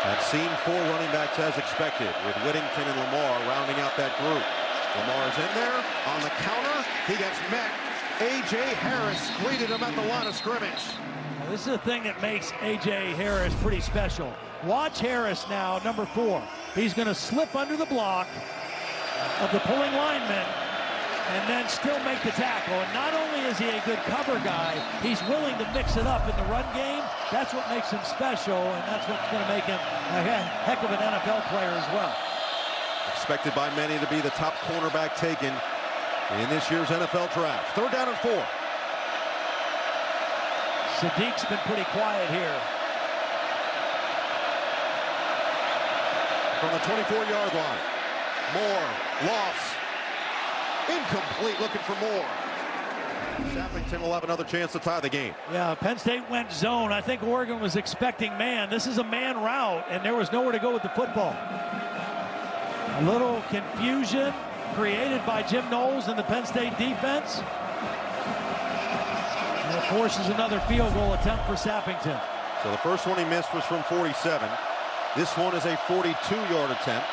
I've seen 4 running backs as expected, with Whittington and Lamar rounding out that group. Lamar's in there, on the counter, he gets met. A.J. Harris greeted him at the line of scrimmage. Now, this is the thing that makes A.J. Harris pretty special. Watch Harris now, number 4. He's going to slip under the block of the pulling lineman, and then still make the tackle. And not only is he a good cover guy, he's willing to mix it up in the run game. That's what makes him special, and that's what's going to make him a heck of an NFL player as well. Expected by many to be the top cornerback taken in this year's NFL draft. 3rd down and 4. Sadiq's been pretty quiet here. From the 24-yard line. Moore, loss. Incomplete, looking for Moore. Sappington will have another chance to tie the game. Yeah, Penn State went zone. I think Oregon was expecting man. This is a man route, and there was nowhere to go with the football. A little confusion created by Jim Knowles and the Penn State defense. And it forces another field goal attempt for Sappington. So the first one he missed was from 47. This one is a 42-yard attempt.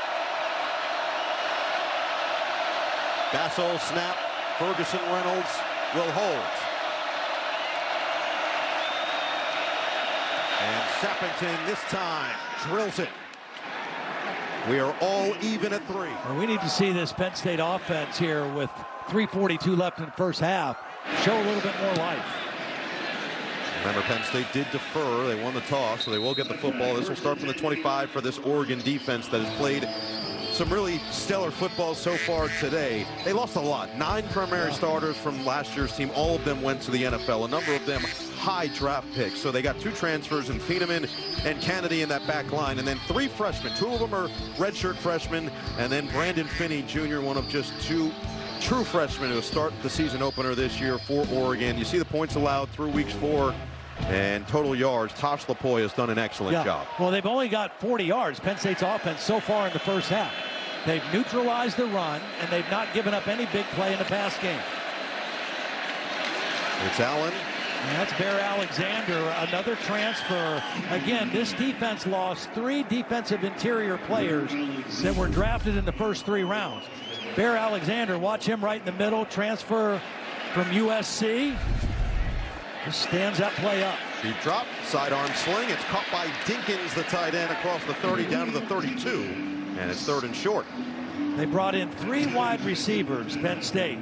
Basso snap, Ferguson Reynolds will hold. And Sappington this time drills it. We are all even at 3. Well, we need to see this Penn State offense here with 3:42 left in the first half show a little bit more life. Remember, Penn State did defer. They won the toss, so they will get the football. This will start from the 25 for this Oregon defense that has played some really stellar football so far today. They lost a lot. 9 primary starters from last year's team. All of them went to the NFL. A number of them high draft picks. So they got 2 transfers in Thieneman and Kennedy in that back line. And then 3 freshmen. 2 of them are redshirt freshmen. And then Brandon Finney Jr., one of just 2 true freshmen who start the season opener this year for Oregon. You see the points allowed through weeks 4 and total yards. Tosh Lupoi has done an excellent job. Well, they've only got 40 yards, Penn State's offense, so far in the first half. They've neutralized the run, and they've not given up any big play in the pass game. It's Allen. And that's Bear Alexander, another transfer. Again, this defense lost 3 defensive interior players that were drafted in the first 3 rounds. Bear Alexander, watch him right in the middle, transfer from USC. Just stands that play up. Deep drop, sidearm sling. It's caught by Dinkins, the tight end, across the 30 down to the 32. And it's 3rd and short. They brought in 3 wide receivers, Penn State.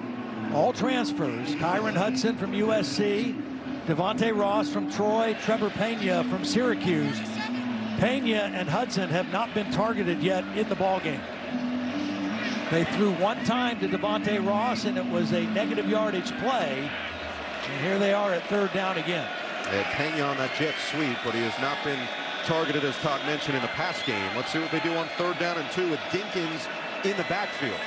All transfers. Kyron Hudson from USC, Devonte Ross from Troy, Trevor Pena from Syracuse. Pena and Hudson have not been targeted yet in the ballgame. They threw 1 time to Devonte Ross, and it was a negative yardage play. And here they are at 3rd down again. They had Pena on that jet sweep, but he has not been targeted, as Todd mentioned, in the pass game. Let's see what they do on 3rd down and 2 with Dinkins in the backfield.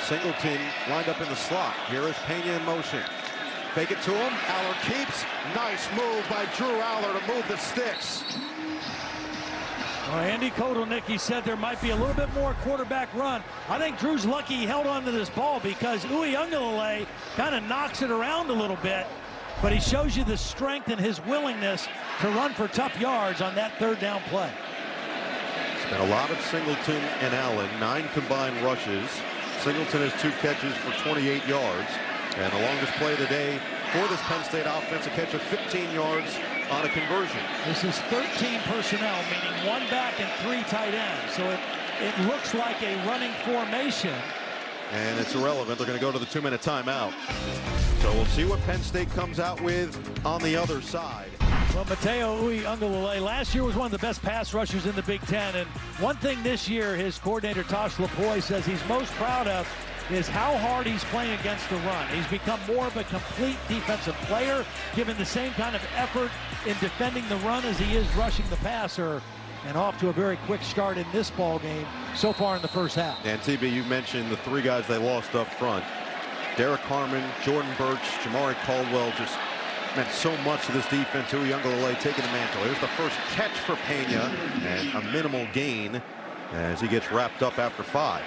Singleton lined up in the slot. Here is Pena in motion. Fake it to him. Allar keeps. Nice move by Drew Allar to move the sticks. Well, Andy Kotelnicki said there might be a little bit more quarterback run. I think Drew's lucky he held on to this ball because Uiagalelei kind of knocks it around a little bit, but he shows you the strength and his willingness to run for tough yards on that 3rd down play. It's been a lot of Singleton and Allen, 9 combined rushes. Singleton has 2 catches for 28 yards. And the longest play of the day for this Penn State offense, a catch of 15 yards on a conversion. This is 13 personnel, meaning 1 back and 3 tight ends. So it looks like a running formation. And it's irrelevant. They're going to go to the 2-minute timeout. So we'll see what Penn State comes out with on the other side. Well, Mateo Uiagalelei last year was one of the best pass rushers in the Big Ten. And one thing this year, his coordinator Tosh Lupoi says he's most proud of is how hard he's playing against the run. He's become more of a complete defensive player, given the same kind of effort in defending the run as he is rushing the passer. And off to a very quick start in this ball game so far in the first half. And TB, you mentioned the 3 guys they lost up front. Derek Harmon, Jordan Birch, Jamari Caldwell just meant so much to this defense. Uiagalelei taking the mantle. Here's the first catch for Pena and a minimal gain as he gets wrapped up after 5.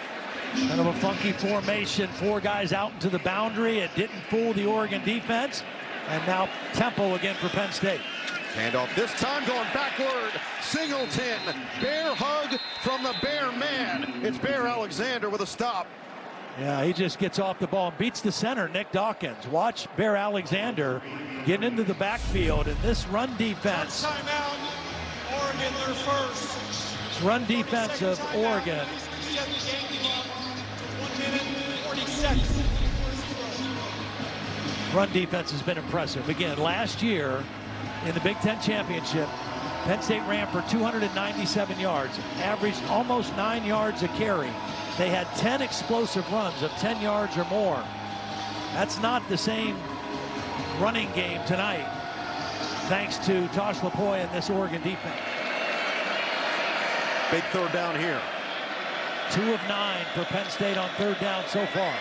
Kind of a funky formation, 4 guys out into the boundary. It didn't fool the Oregon defense. And now tempo again for Penn State. Handoff this time going backward. Singleton, bear hug from the bear man. It's Bear Alexander with a stop. Yeah, he just gets off the ball and beats the center, Nick Dawkins. Watch Bear Alexander getting into the backfield, and this run defense. Timeout, Oregon, their first. This run defense of Oregon. 1 minute, 40 seconds. Run defense has been impressive. Again, last year in the Big Ten Championship, Penn State ran for 297 yards, averaged almost 9 yards a carry. They had 10 explosive runs of 10 yards or more. That's not the same running game tonight, thanks to Tosh Lupoi and this Oregon defense. Big 3rd down here. 2 of 9 for Penn State on 3rd down so far.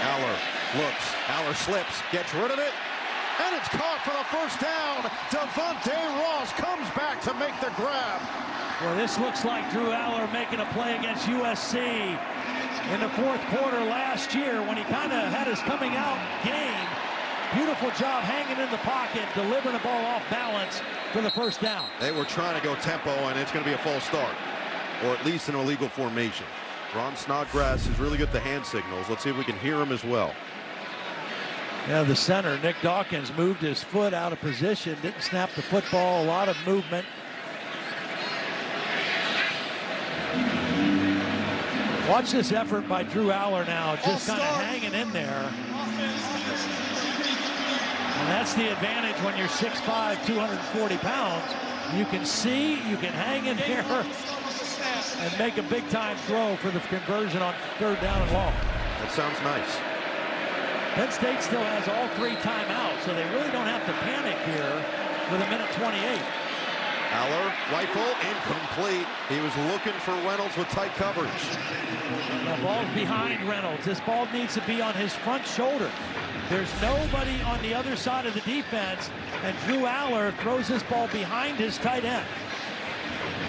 Allar looks. Allar slips, gets rid of it, and it's caught for the first down. Devonte Ross comes back to make the grab. Well, this looks like Drew Allar making a play against USC in the 4th quarter last year when he kind of had his coming out game. Beautiful job hanging in the pocket, delivering the ball off balance for the first down. They were trying to go tempo, and it's going to be a false start, or at least an illegal formation. Ron Snodgrass is really good at the hand signals. Let's see if we can hear him as well. Yeah, the center, Nick Dawkins, moved his foot out of position, didn't snap the football, a lot of movement. Watch this effort by Drew Allar now, just kind of hanging in there. And that's the advantage when you're 6'5", 240 pounds. You can see, you can hang in here and make a big-time throw for the conversion on 3rd down and long. That sounds nice. Penn State still has all 3 timeouts, so they really don't have to panic here with 1:28. Allar, rifle, incomplete. He was looking for Reynolds with tight coverage. The ball's behind Reynolds. This ball needs to be on his front shoulder. There's nobody on the other side of the defense, and Drew Allar throws this ball behind his tight end.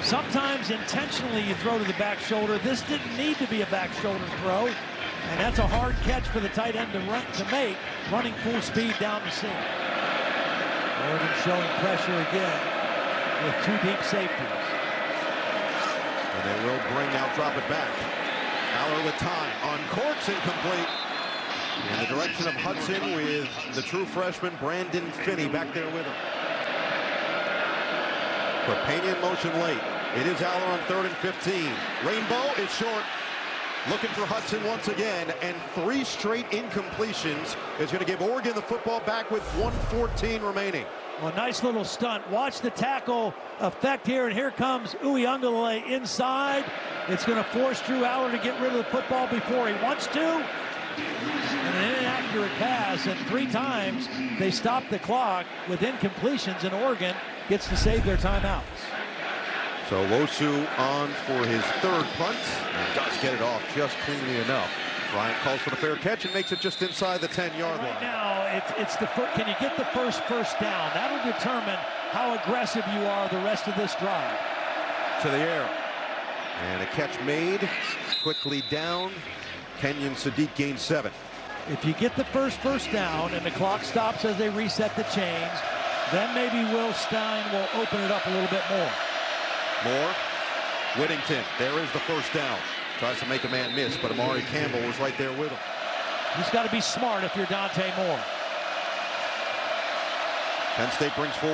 Sometimes intentionally you throw to the back shoulder. This didn't need to be a back shoulder throw, and that's a hard catch for the tight end to make, running full speed down the seam. Oregon showing pressure again with 2 deep safeties. And they will drop it back. Allar with time on courts, incomplete. In the direction of Hudson with the true freshman Brandon Finney back there with him. Papania in motion late. It is Allar on 3rd and 15. Rainbow is short. Looking for Hudson once again, and 3 straight incompletions is going to give Oregon the football back with 1:14 remaining. Well, nice little stunt. Watch the tackle effect here, and here comes Uiagalelei inside. It's going to force Drew Allar to get rid of the football before he wants to. And an inaccurate pass, and 3 times they stop the clock with incompletions, and Oregon gets to save their timeouts. So Wosu on for his 3rd punt, and does get it off just cleanly enough. Bryant calls for the fair catch and makes it just inside the 10-yard line. Right now, it's the can you get the first down? That'll determine how aggressive you are the rest of this drive. To the air, and a catch made, quickly down. Kenyon Sadiq gains 7. If you get the first down and the clock stops as they reset the chains, then maybe Will Stein will open it up a little bit more. Moore, Whittington, there is the first down. Tries to make a man miss, but Amari Campbell was right there with him. He's got to be smart if you're Dante Moore. Penn State brings 4.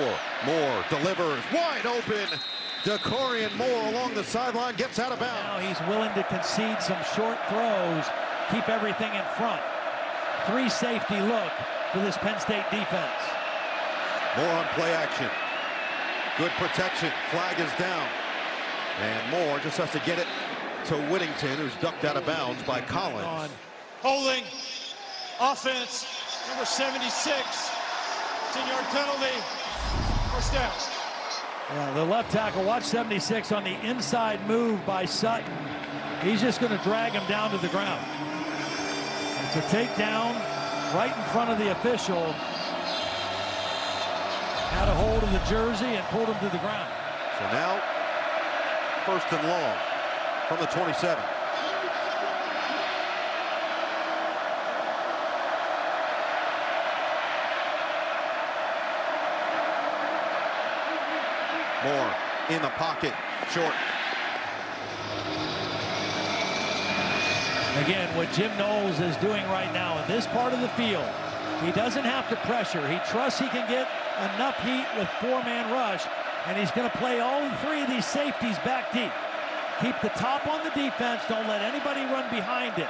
Moore delivers, wide open. DeCorian Moore along the sideline, gets out of bounds. Now he's willing to concede some short throws, keep everything in front. 3 safety look for this Penn State defense. Moore on play action. Good protection. Flag is down. And Moore just has to get it to Whittington, who's ducked out of bounds by Collins. Holding. Offense. Number 76. 10-yard penalty. First down. Yeah, the left tackle, watch 76 on the inside move by Sutton. He's just going to drag him down to the ground. It's a takedown right in front of the official. Had a hold of the jersey and pulled him to the ground. So now, 1st and long from the 27. Moore in the pocket, short. Again, what Jim Knowles is doing right now in this part of the field, he doesn't have to pressure. He trusts he can get enough heat with 4-man rush, and he's going to play all 3 of these safeties back deep. Keep the top on the defense. Don't let anybody run behind it.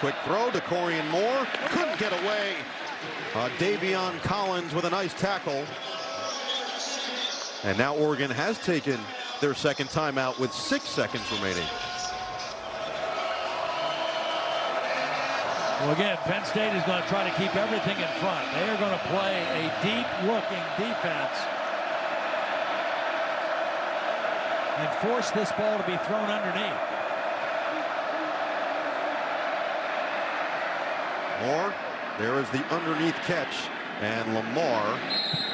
Quick throw to Corian Moore. Couldn't get away. Davion Collins with a nice tackle. And now Oregon has taken their 2nd timeout with 6 seconds remaining. Well, again, Penn State is going to try to keep everything in front. They are going to play a deep-looking defense and force this ball to be thrown underneath. Moore, there is the underneath catch, and Lamar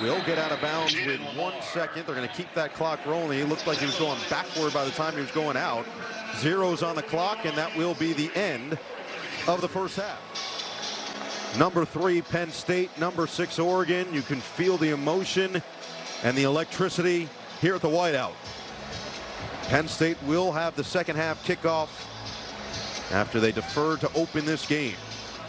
will get out of bounds with 1 second. They're going to keep that clock rolling. He looked like he was going backward by the time he was going out. 0's on the clock, and that will be the end of the first half. Number 3, Penn State. Number 6, Oregon. You can feel the emotion and the electricity here at the Whiteout. Penn State will have the 2nd half kickoff after they deferred to open this game.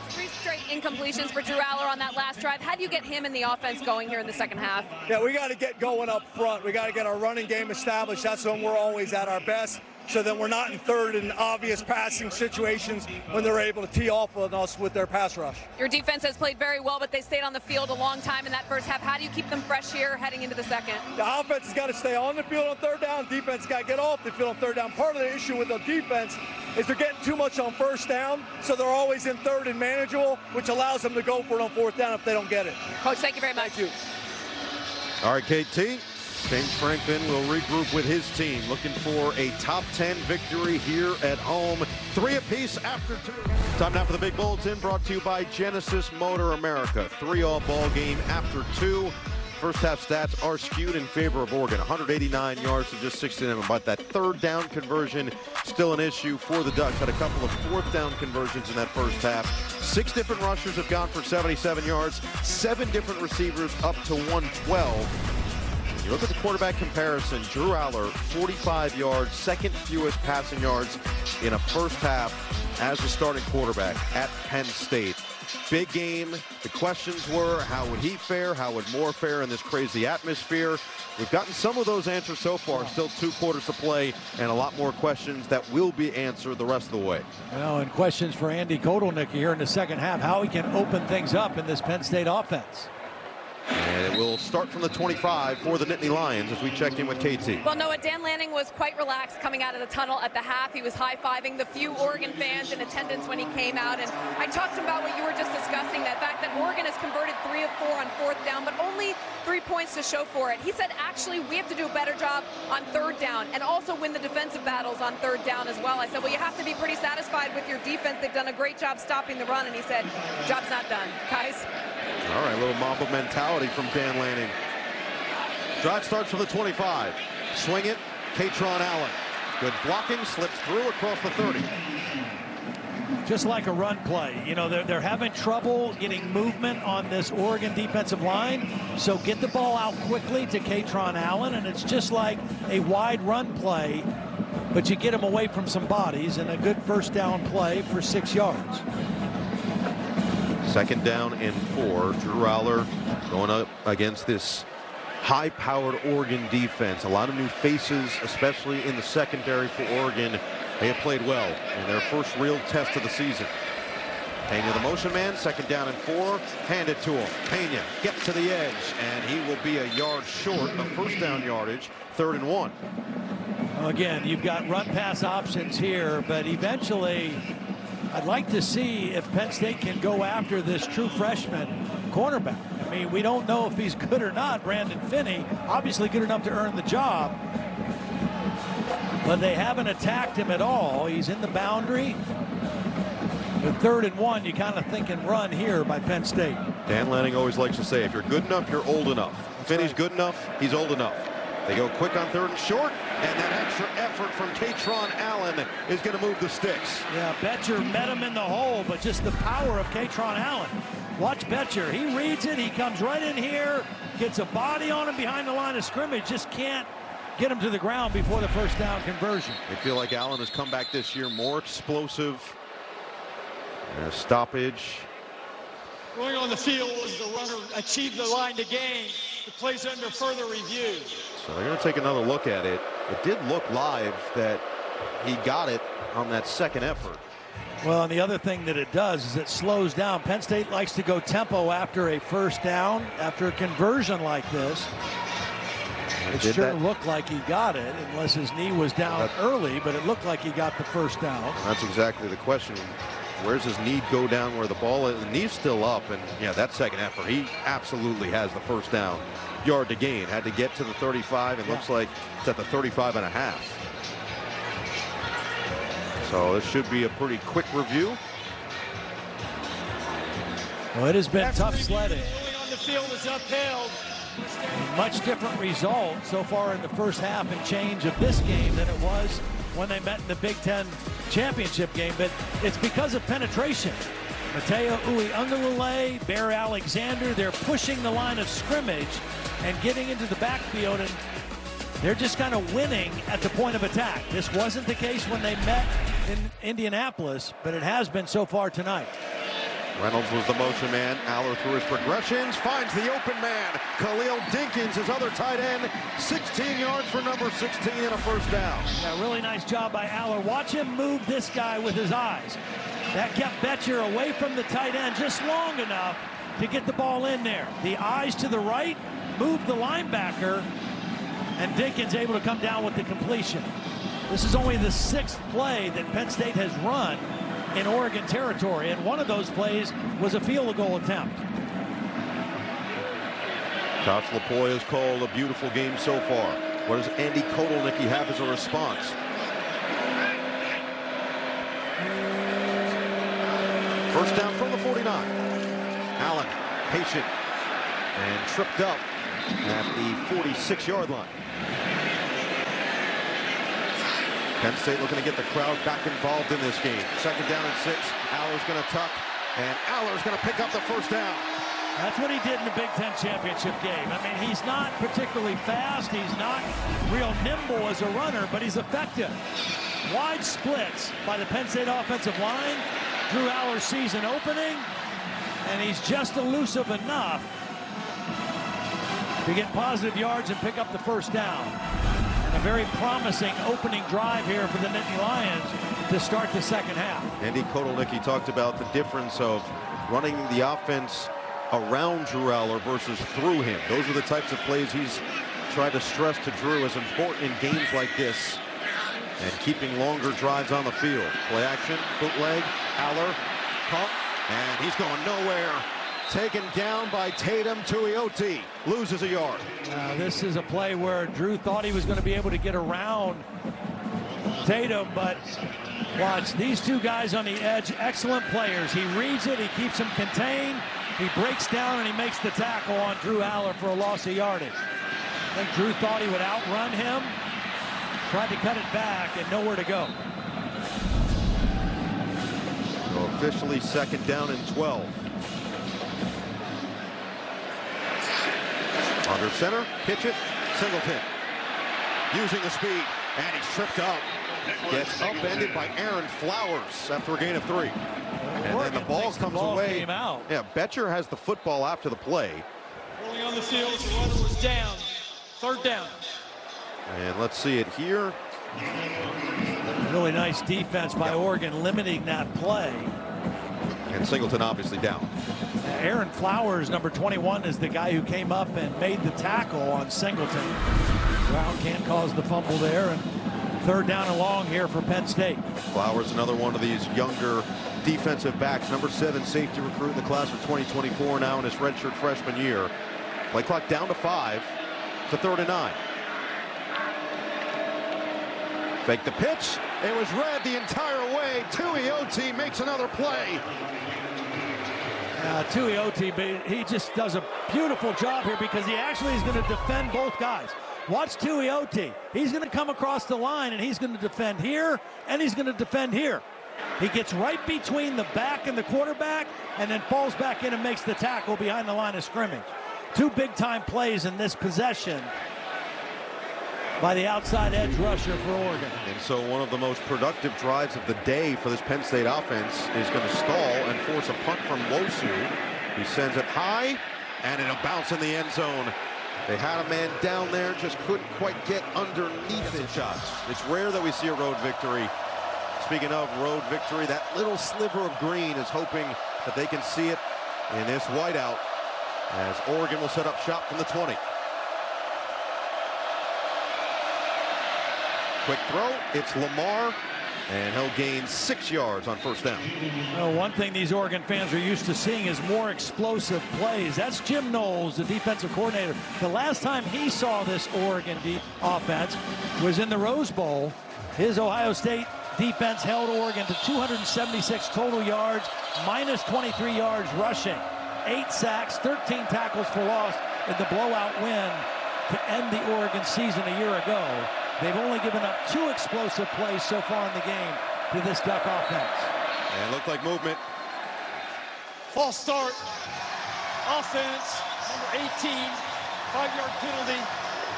3 straight incompletions for Drew Allar on that last drive. How do you get him and the offense going here in the 2nd half? Yeah, we got to get going up front. We got to get our running game established. That's when we're always at our best. so that we're not in third and obvious passing situations when they're able to tee off on us with their pass rush. Your defense has played very well, but they stayed on the field a long time in that first half. How do you keep them fresh here heading into the second? The offense has got to stay on the field on third down. Defense got to get off the field on third down. Part of the issue with the defense is they're getting too much on first down, so they're always in third and manageable, which allows them to go for it on fourth down if they don't get it. Coach, thank you very much. Thank you. All right, KT. James Franklin will regroup with his team, looking for a top 10 victory here at home. 3 apiece after 2. Time now for the Big Bulletin, brought to you by Genesis Motor America. 3-all ball game after 2. First half stats are skewed in favor of Oregon. 189 yards to just 69, but that third down conversion still an issue for the Ducks. Had a couple of fourth down conversions in that first half. 6 different rushers have gone for 77 yards. 7 different receivers up to 112. You look at the quarterback comparison, Drew Allar, 45 yards, second fewest passing yards in a first half as the starting quarterback at Penn State. Big game. The questions were, how would he fare? How would Moore fare in this crazy atmosphere? We've gotten some of those answers so far. Still 2 quarters to play and a lot more questions that will be answered the rest of the way. Well, and questions for Andy Kotelnicki here in the second half, how he can open things up in this Penn State offense. And it will start from the 25 for the Nittany Lions as we check in with KT. Well, Noah, Dan Lanning was quite relaxed coming out of the tunnel at the half. He was high-fiving the few Oregon fans in attendance when he came out. And I talked about what you were just discussing, that fact that Oregon has converted 3 of 4 on fourth down, but only 3 points to show for it. He said, actually, we have to do a better job on third down and also win the defensive battles on third down as well. I said, well, you have to be pretty satisfied with your defense. They've done a great job stopping the run. And he said, job's not done, guys. All right, a little Mamba mentality from Dan Lanning. Drive starts from the 25. Swing it, Kaytron Allen. Good blocking, slips through across the 30. Just like a run play. You know, they're having trouble getting movement on this Oregon defensive line. So get the ball out quickly to Kaytron Allen, and it's just like a wide run play, but you get him away from some bodies, and a good first down play for 6 yards. Second down and 4. Drew Allar going up against this high-powered Oregon defense. A lot of new faces, especially in the secondary for Oregon. They have played well in their first real test of the season. Pena, the motion man, second down and 4. Hand it to him. Pena gets to the edge, and he will be a yard short of first down yardage. 3rd and 1. Again, you've got run-pass options here, but eventually I'd like to see if Penn State can go after this true freshman cornerback. I mean, we don't know if he's good or not. Brandon Finney, obviously good enough to earn the job, but they haven't attacked him at all. He's in the boundary. With 3rd and 1, you kind of think and run here by Penn State. Dan Lanning always likes to say, if you're good enough, you're old enough. Finney's good enough, he's old enough. They go quick on 3rd and short, and that extra effort from Kaytron Allen is going to move the sticks. Yeah, Betcher met him in the hole, but just the power of Kaytron Allen. Watch Betcher. He reads it. He comes right in here, gets a body on him behind the line of scrimmage. Just can't get him to the ground before the first down conversion. I feel like Allen has come back this year more explosive. Stoppage. Going on the field as the runner achieved the line to gain. The play's under further review. So they're going to take another look at it. It did look live that he got it on that second effort. Well, and the other thing that it does is it slows down. Penn State likes to go tempo after a first down, after a conversion like this. It sure looked like he got it, unless his knee was down early, but it looked like he got the first down. That's exactly the question. Where's his knee go down where the ball is? The knee's still up, and yeah, that second effort, he absolutely has the first down yard to gain. Had to get to the 35, and looks like it's at the 35.5. So this should be a pretty quick review. Well, it has been tough sledding. On the field is upheld. Much different result so far in the first half and change of this game than it was when they met in the Big Ten championship game, but it's because of penetration. Mateo Uiagalelei, Bear Alexander, they're pushing the line of scrimmage and getting into the backfield, and they're just kind of winning at the point of attack. This wasn't the case when they met in Indianapolis, but it has been so far tonight. Reynolds was the motion man. Allar through his progressions, finds the open man. Khalil Dinkins, his other tight end, 16 yards for number 16 and a first down. Yeah, really nice job by Allar. Watch him move this guy with his eyes. That kept Bettcher away from the tight end just long enough to get the ball in there. The eyes to the right, moved the linebacker, and Dinkins able to come down with the completion. This is only the 6th play that Penn State has run in Oregon territory, and one of those plays was a field goal attempt. Josh Lapoy has called a beautiful game so far. What does Andy Kotelnicki have as a response? First down from the 49. Allen, patient, and tripped up at the 46-yard line. Penn State looking to get the crowd back involved in this game. Second down and 6. Allar's going to tuck, and Allar's going to pick up the first down. That's what he did in the Big Ten championship game. I mean, he's not particularly fast. He's not real nimble as a runner, but he's effective. Wide splits by the Penn State offensive line. Drew Allar sees an opening, and he's just elusive enough to get positive yards and pick up the first down. And a very promising opening drive here for the Nittany Lions to start the second half. Andy Kotelnicki talked about the difference of running the offense around Drew Allar versus through him. Those are the types of plays he's tried to stress to Drew as important in games like this, and keeping longer drives on the field. Play action, bootleg, Allar, pump, and he's going nowhere. Taken down by Tatum. Tuioti loses a yard. This is a play where Drew thought he was going to be able to get around Tatum, but watch these two guys on the edge, excellent players. He reads it, he keeps him contained, he breaks down, and he makes the tackle on Drew Allar for a loss of yardage. I think Drew thought he would outrun him, tried to cut it back, and nowhere to go. So officially second down and 12. Under center, pitch it, Singleton. Using the speed, and he's tripped up. Gets upended by Aaron Flowers after a gain of 3. And then the ball comes away. Yeah, Bettcher has the football after the play. Rolling on the field, the runner was down. Third down. And let's see it here. Really nice defense by Oregon, limiting that play. And Singleton obviously down. Aaron Flowers, number 21, is the guy who came up and made the tackle on Singleton. Brown can't cause the fumble there, and third down and long here for Penn State. Flowers, another one of these younger defensive backs, number 7 safety recruit in the class of 2024, now in his redshirt freshman year. Play clock down to 5. To 3rd and 9. Fake the pitch. It was read the entire way. Tuioti makes another play. Tuioti, he just does a beautiful job here because he actually is going to defend both guys. Watch Tuioti. He's going to come across the line, and he's going to defend here, and he's going to defend here. He gets right between the back and the quarterback, and then falls back in and makes the tackle behind the line of scrimmage. 2 big-time plays in this possession by the outside edge rusher for Oregon. And so one of the most productive drives of the day for this Penn State offense is going to stall and force a punt from Wosu. He sends it high, and it'll bounce in the end zone. They had a man down there, just couldn't quite get underneath it. Shots. It's rare that we see a road victory. Speaking of road victory, that little sliver of green is hoping that they can see it in this whiteout, as Oregon will set up shop from the 20. Quick throw, it's Lamar, and he'll gain 6 yards on first down. Well, one thing these Oregon fans are used to seeing is more explosive plays. That's Jim Knowles, the defensive coordinator. The last time he saw this Oregon offense was in the Rose Bowl. His Ohio State defense held Oregon to 276 total yards, minus 23 yards rushing. 8 sacks, 13 tackles for loss in the blowout win to end the Oregon season a year ago. They've only given up 2 explosive plays so far in the game to this Duck offense. And it looked like movement. False start. Offense, number 18, 5-yard penalty,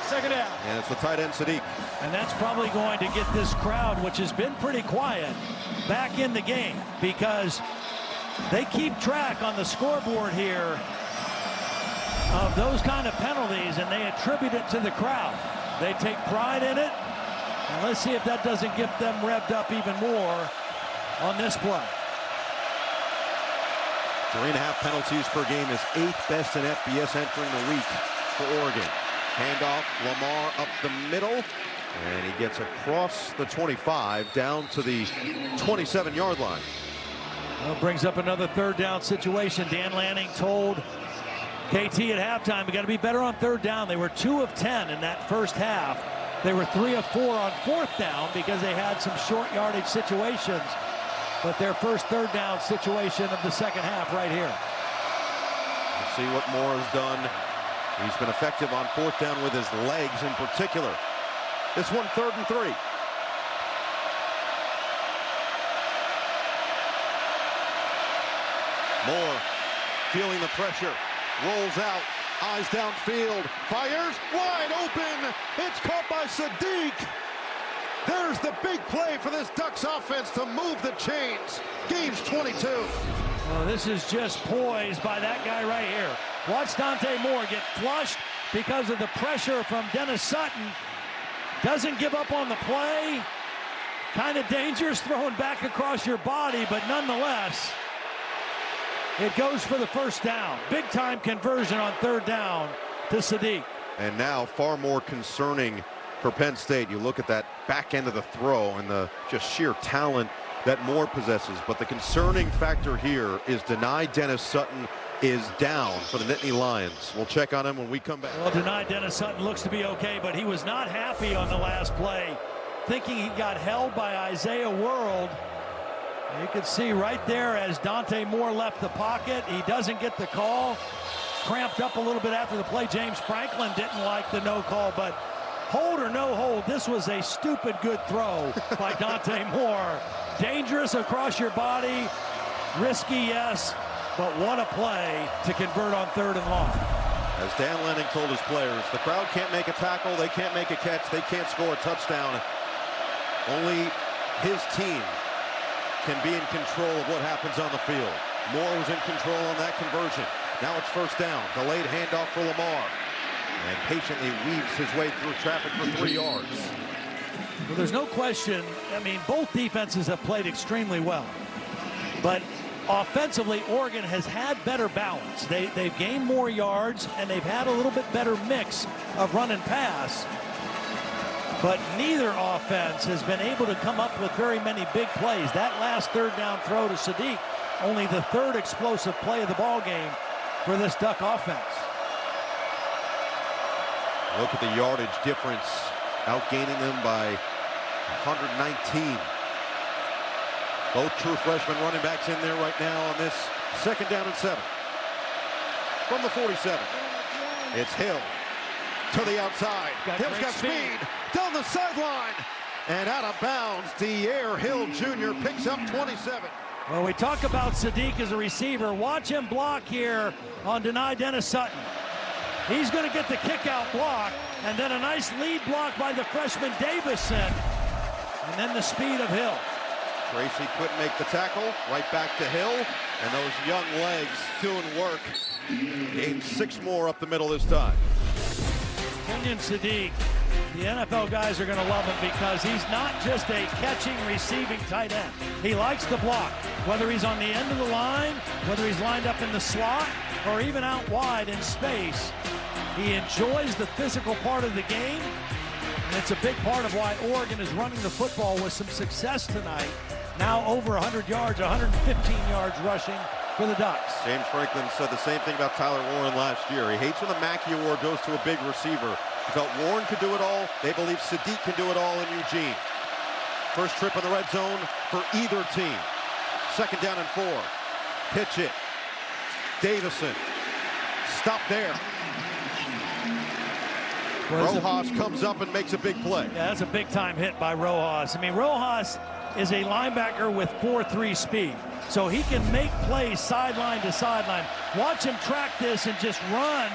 second down. And it's the tight end, Sadiq. And that's probably going to get this crowd, which has been pretty quiet, back in the game, because They keep track on the scoreboard here of those kind of penalties, and they attribute it to the crowd. They take pride in it, and let's see if that doesn't get them revved up even more on this play. 3.5 penalties per game is 8th best in FBS entering the week for Oregon. Handoff, Lamar up the middle, and he gets across the 25 down to the 27-yard line. Well, brings up another third down situation. Dan Lanning told KT at halftime, we got to be better on third down. They were 2 of 10 in that first half. They were 3 of 4 on fourth down because they had some short yardage situations. But their first third down situation of the second half right here. Let's see what Moore has done. He's been effective on fourth down with his legs in particular. This one 3rd and 3. Moore feeling the pressure, rolls out, eyes downfield, fires, wide open. It's caught by Sadiq. There's the big play for this Ducks offense to move the chains. Game's 22. Well, this is just poised by that guy right here. Watch Dante Moore get flushed because of the pressure from Dennis Sutton. Doesn't give up on the play. Kind of dangerous throwing back across your body, but nonetheless, it goes for the first down. Big time conversion on third down to Sadiq. And now far more concerning for Penn State. You look at that back end of the throw and the just sheer talent that Moore possesses. But the concerning factor here is Dani Dennis Sutton is down for the Nittany Lions. We'll check on him when we come back. Well, Dani Dennis Sutton looks to be okay, but he was not happy on the last play, thinking he got held by Isaiah World. You can see right there as Dante Moore left the pocket. He doesn't get the call. Cramped up a little bit after the play. James Franklin didn't like the no call, but hold or no hold, this was a stupid good throw by Dante Moore. Dangerous across your body, risky, yes, but what a play to convert on third and long. As Dan Lanning told his players, the crowd can't make a tackle, they can't make a catch, they can't score a touchdown. Only his team can be in control of what happens on the field. Moore was in control on that conversion. Now it's first down, delayed handoff for Lamar. And patiently weaves his way through traffic for 3 yards. Well, there's no question. I mean, both defenses have played extremely well. But offensively, Oregon has had better balance. They've gained more yards, and they've had a little bit better mix of run and pass. But neither offense has been able to come up with very many big plays. That last third down throw to Sadiq, only the third explosive play of the ball game for this Duck offense. Look at the yardage difference, outgaining them by 119. Both true freshman running backs in there right now on this 2nd down and 7. From the 47, it's Hill to the outside. Hill's got speed down the sideline and out of bounds. Dierre Hill Jr. picks up 27. Well, we talk about Sadiq as a receiver. Watch him block here on Dani Dennis Sutton. He's going to get the kick-out block, and then a nice lead block by the freshman Davison, and then the speed of Hill. Tracy couldn't make the tackle. Right back to Hill, and those young legs doing work. Gained 6 more up the middle this time. Kenyon Sadiq, the NFL guys are going to love him because he's not just a catching, receiving tight end. He likes to block, whether he's on the end of the line, whether he's lined up in the slot, or even out wide in space. He enjoys the physical part of the game, and it's a big part of why Oregon is running the football with some success tonight. Now over 100 yards, 115 yards rushing for the Ducks. James Franklin said the same thing about Tyler Warren last year. He hates when the Mackey Award goes to a big receiver. He felt Warren could do it all. They believe Sadiq can do it all in Eugene. First trip in the red zone for either team. 2nd down and 4. Pitch it. Davison. Stop there. Rojas comes up and makes a big play. Yeah, that's a big-time hit by Rojas. I mean, Rojas is a linebacker with 4.3 speed, so he can make plays sideline to sideline. Watch him track this and just run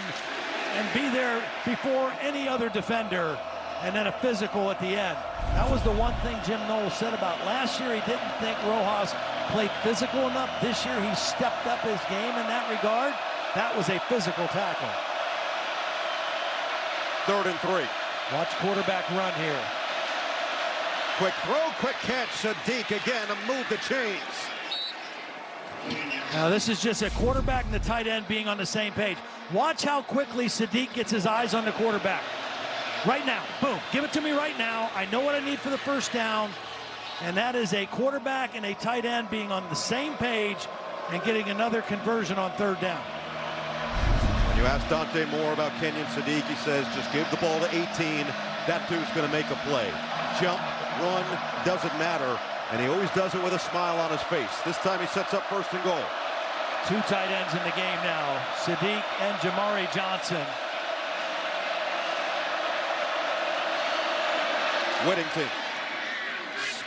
and be there before any other defender, and then a physical at the end. That was the one thing Jim Knowles said about last year. He didn't think Rojas played physical enough. This year he stepped up his game in that regard. That was a physical tackle. 3rd and 3. Watch quarterback run here. Quick throw, quick catch. Sadiq again to move the chains. Now this is just a quarterback and the tight end being on the same page. Watch how quickly Sadiq gets his eyes on the quarterback. Right now, boom, give it to me right now. I know what I need for the first down. And that is a quarterback and a tight end being on the same page and getting another conversion on 3rd down. When you ask Dante Moore about Kenyon Sadiq, he says, just give the ball to 18. That dude's going to make a play. Jump, run, doesn't matter. And he always does it with a smile on his face. This time he sets up 1st and goal. 2 tight ends in the game now, Sadiq and Jamari Johnson. Whittington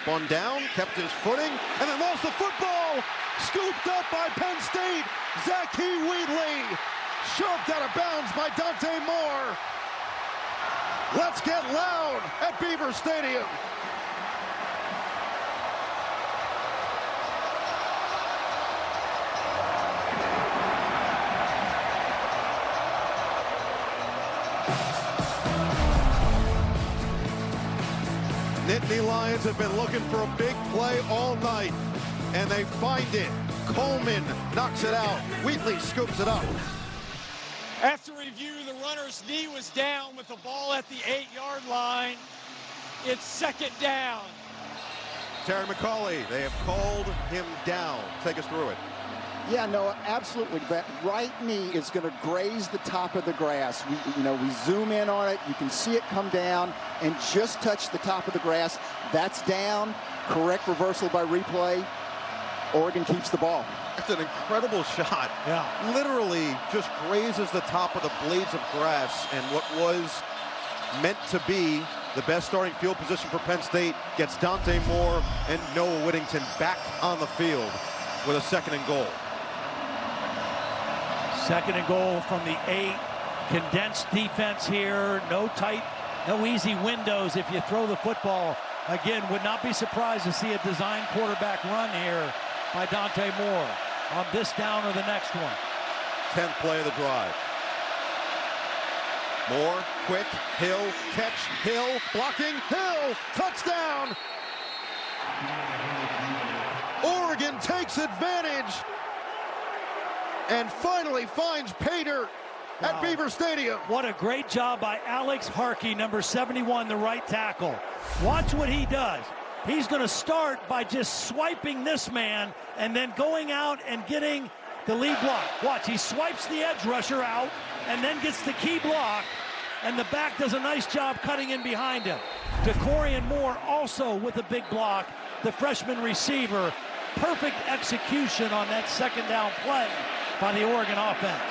spun down, kept his footing, and then lost the football. Scooped up by Penn State. Zachy Wheatley shoved out of bounds by Dante Moore. Let's get loud at Beaver Stadium. Nittany Lions have been looking for a big play all night, and they find it. Coleman knocks it out. Wheatley scoops it up. After review, the runner's knee was down with the ball at the 8-yard line. It's 2nd down. Terry McCauley, they have called him down. Take us through it. Yeah, no, absolutely. That right knee is going to graze the top of the grass. We zoom in on it. You can see it come down and just touch the top of the grass. That's down. Correct reversal by replay. Oregon keeps the ball. That's an incredible shot. Yeah. Literally just grazes the top of the blades of grass, and what was meant to be the best starting field position for Penn State gets Dante Moore and Noah Whittington back on the field with a 2nd and goal. 2nd and goal from the 8. Condensed defense here. No easy windows if you throw the football. Again, would not be surprised to see a design quarterback run here by Dante Moore on this down or the next one. 10th play of the drive. Moore, quick, Hill, catch, Hill, blocking, Hill, touchdown! Oregon takes advantage and finally finds pay dirt at Beaver Stadium. What a great job by Alex Harkey, number 71, the right tackle. Watch what he does. He's going to start by just swiping this man and then going out and getting the lead block. Watch, he swipes the edge rusher out and then gets the key block, and the back does a nice job cutting in behind him. DeCorian Moore also with a big block, the freshman receiver. Perfect execution on that 2nd down play by the Oregon offense.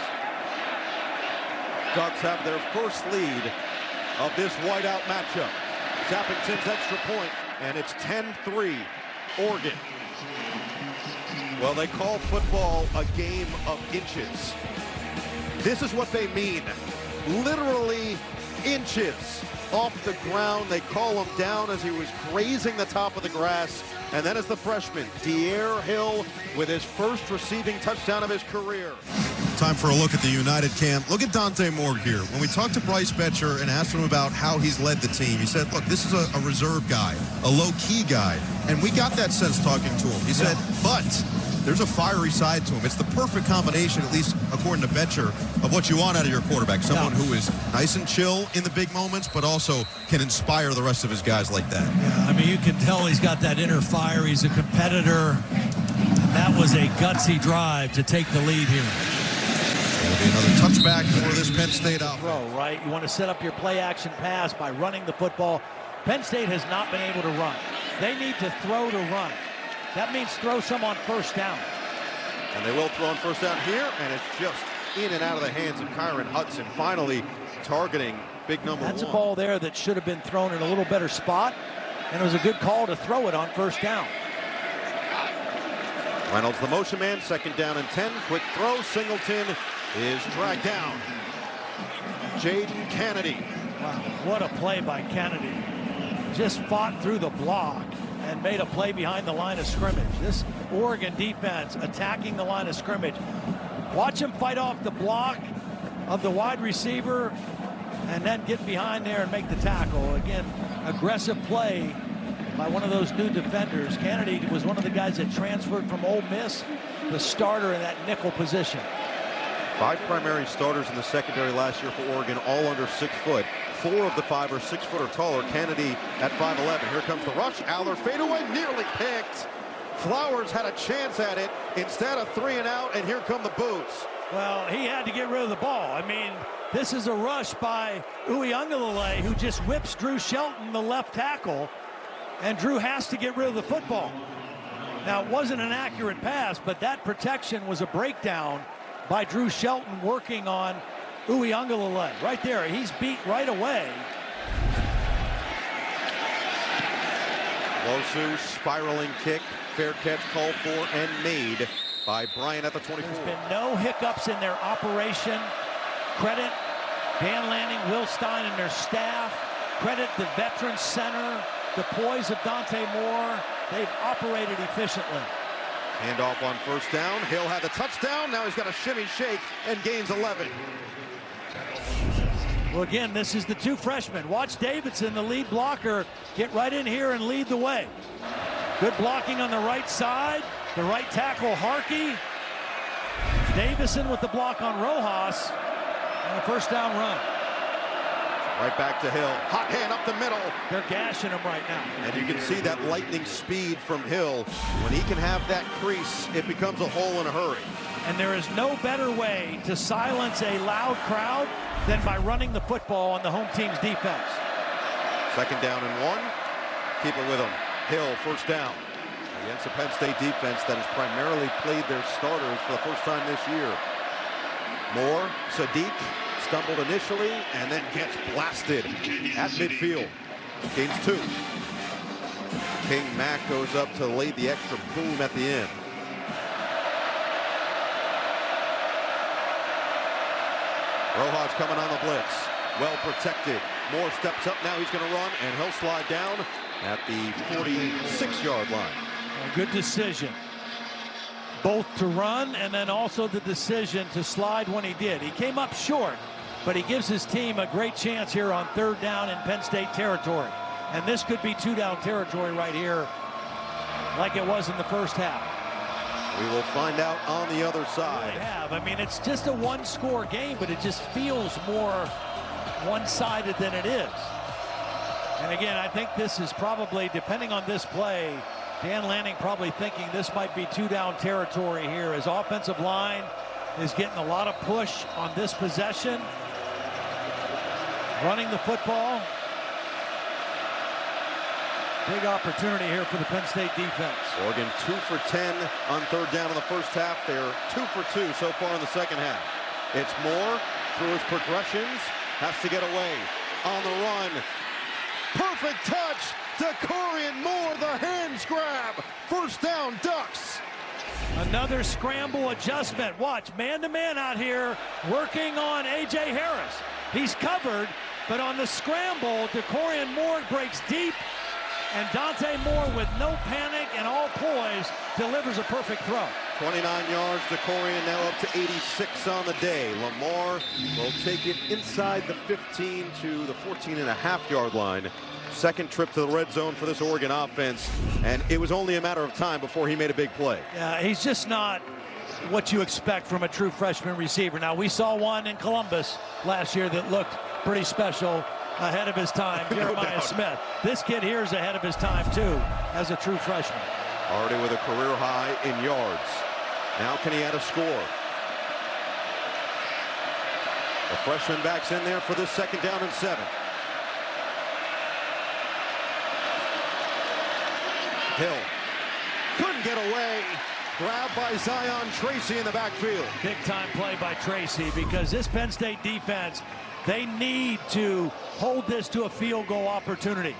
Ducks have their first lead of this whiteout matchup. Sappington's extra point, and it's 10-3 Oregon. Well, they call football a game of inches. This is what they mean. Literally inches off the ground. They call him down as he was grazing the top of the grass. And then as the freshman, Dierre Hill with his first receiving touchdown of his career. Time for a look at the United camp. Look at Dante Moore here. When we talked to Bryce Betcher and asked him about how he's led the team, he said, look, this is a reserve guy, a low-key guy. And we got that sense talking to him. He said, but there's a fiery side to him. It's the perfect combination, at least according to Betcher, of what you want out of your quarterback. Someone who is nice and chill in the big moments, but also can inspire the rest of his guys like that. Yeah, I mean, you can tell he's got that inner fire. He's a competitor. And that was a gutsy drive to take the lead here. It'll be another touchback for this Penn State offense. Throw, right? You want to set up your play-action pass by running the football. Penn State has not been able to run. They need to throw to run. That means throw some on 1st down. And they will throw on 1st down here, and it's just in and out of the hands of Kyron Hudson, finally targeting big number 1. That's a ball there that should have been thrown in a little better spot, and it was a good call to throw it on 1st down. Reynolds the motion man, 2nd down and 10. Quick throw, Singleton is dragged down. Jaden Kennedy. Wow, what a play by Kennedy. Just fought through the block and made a play behind the line of scrimmage. This Oregon defense attacking the line of scrimmage. Watch him fight off the block of the wide receiver and then get behind there and make the tackle. Again, aggressive play by one of those new defenders. Kennedy was one of the guys that transferred from Ole Miss, the starter in that nickel position. 5 primary starters in the secondary last year for Oregon, all under 6 foot. 4 of the 5 are 6 foot or taller. Kennedy at 5'11". Here comes the rush. Allar fadeaway, nearly picked. Flowers had a chance at it. Instead of 3 and out, and here come the boots. Well, he had to get rid of the ball. I mean, this is a rush by Uiagalelei, who just whips Drew Shelton, the left tackle, and Drew has to get rid of the football. Now, it wasn't an accurate pass, but that protection was a breakdown by Drew Shelton working on Uiagalelei. Right there, he's beat right away. Losu spiraling kick, fair catch called for and made by Bryant at the 24. There's been no hiccups in their operation. Credit Dan Lanning, Will Stein, and their staff. Credit the veteran center, the poise of Dante Moore. They've operated efficiently. Handoff on first down. Hill had the touchdown. Now he's got a shimmy shake and gains 11. Well, again, this is the 2 freshmen. Watch Davison, the lead blocker, get right in here and lead the way. Good blocking on the right side. The right tackle, Harkey. Davison with the block on Rojas. And a first down run. Right back to Hill. Hot hand up the middle. They're gashing him right now. And you can see that lightning speed from Hill. When he can have that crease, it becomes a hole in a hurry. And there is no better way to silence a loud crowd than by running the football on the home team's defense. Second down and 1. Keep it with him. Hill, first down. Against a Penn State defense that has primarily played their starters for the first time this year. Moore, Sadiq, stumbled initially and then gets blasted at midfield. Gains 2. King Mack goes up to lay the extra boom at the end. Rojas coming on the blitz. Well protected. Moore steps up. Now he's going to run, and he'll slide down at the 46-yard line. A good decision. Both to run and then also the decision to slide when he did. He came up short, but he gives his team a great chance here on 3rd down in Penn State territory. And this could be 2-down territory right here, like it was in the first half. We will find out on the other side. I mean, it's just a 1-score game, but it just feels more one-sided than it is. And again, I think this is probably, depending on this play, Dan Lanning probably thinking this might be 2-down territory here. His offensive line is getting a lot of push on this possession. Running the football. Big opportunity here for the Penn State defense. Oregon 2 for 10 on 3rd down in the first half. They're 2 for 2 so far in the second half. It's Moore through his progressions. Has to get away on the run. Perfect touch. DeCorian Moore, the hands grab. First down, Ducks. Another scramble adjustment. Watch, man-to-man out here working on A.J. Harris. He's covered, but on the scramble, DeCorian Moore breaks deep, and Dante Moore, with no panic and all poise, delivers a perfect throw. 29 yards, DeCorian now up to 86 on the day. Lamar will take it inside the 15 to the 14.5-yard line. Second trip to the red zone for this Oregon offense, and it was only a matter of time before he made a big play. Yeah, he's just not what you expect from a true freshman receiver. Now, we saw one in Columbus last year that looked pretty special, ahead of his time, Jeremiah Smith. This kid here is ahead of his time, too, as a true freshman. Already with a career high in yards. Now can he add a score? The freshman backs in there for this 2nd down and 7. Hill couldn't get away. Grabbed by Zion Tracy in the backfield. Big time play by Tracy, because this Penn State defense, they need to hold this to a field goal opportunity.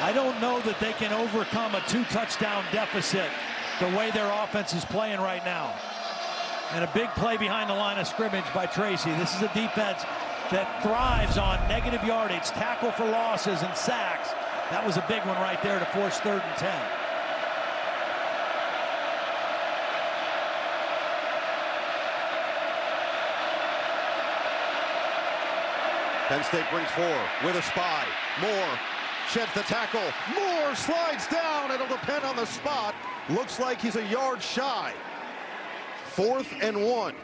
I don't know that they can overcome a 2-touchdown deficit the way their offense is playing right now. And a big play behind the line of scrimmage by Tracy. This is a defense that thrives on negative yardage, tackle for losses, and sacks. That was a big one right there to force 3rd and 10. Penn State brings 4 with a spy. Moore sheds the tackle. Moore slides down. It'll depend on the spot. Looks like he's a yard shy. 4th and 1.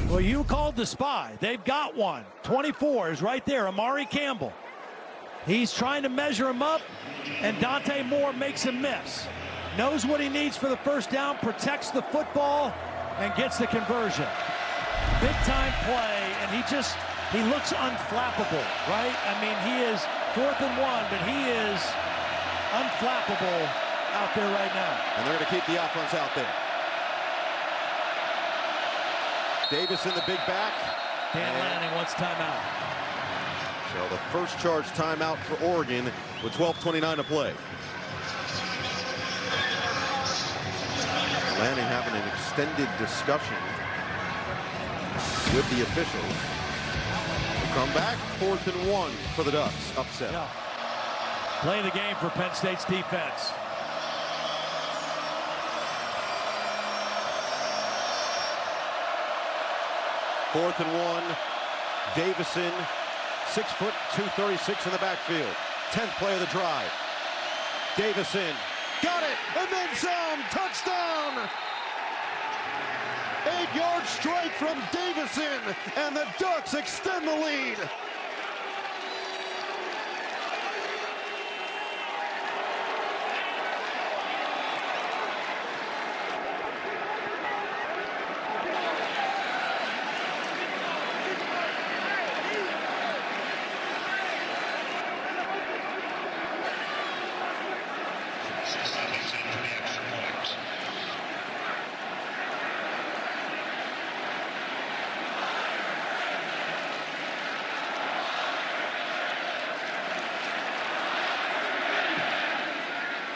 Well, you called the spy. They've got one. 24 is right there, Amari Campbell. He's trying to measure him up, and Dante Moore makes him miss. Knows what he needs for the first down, protects the football, and gets the conversion. Big-time play, and he looks unflappable, right? I mean, he is 4th and 1, but he is unflappable out there right now. And they're going to keep the offense out there. Davison, the big back. Dan Lanning wants timeout. So the first charge timeout for Oregon with 12:29 to play. Lanning having an extended discussion with the officials. Come back, 4th and 1 for the Ducks. Upset. Yeah. Play the game for Penn State's defense. Fourth and 1. Davison, 6 foot, 236 in the backfield. 10th play of the drive. Davison got it, and then some. Touchdown! 8-yard strike from Davison, and the Ducks extend the lead.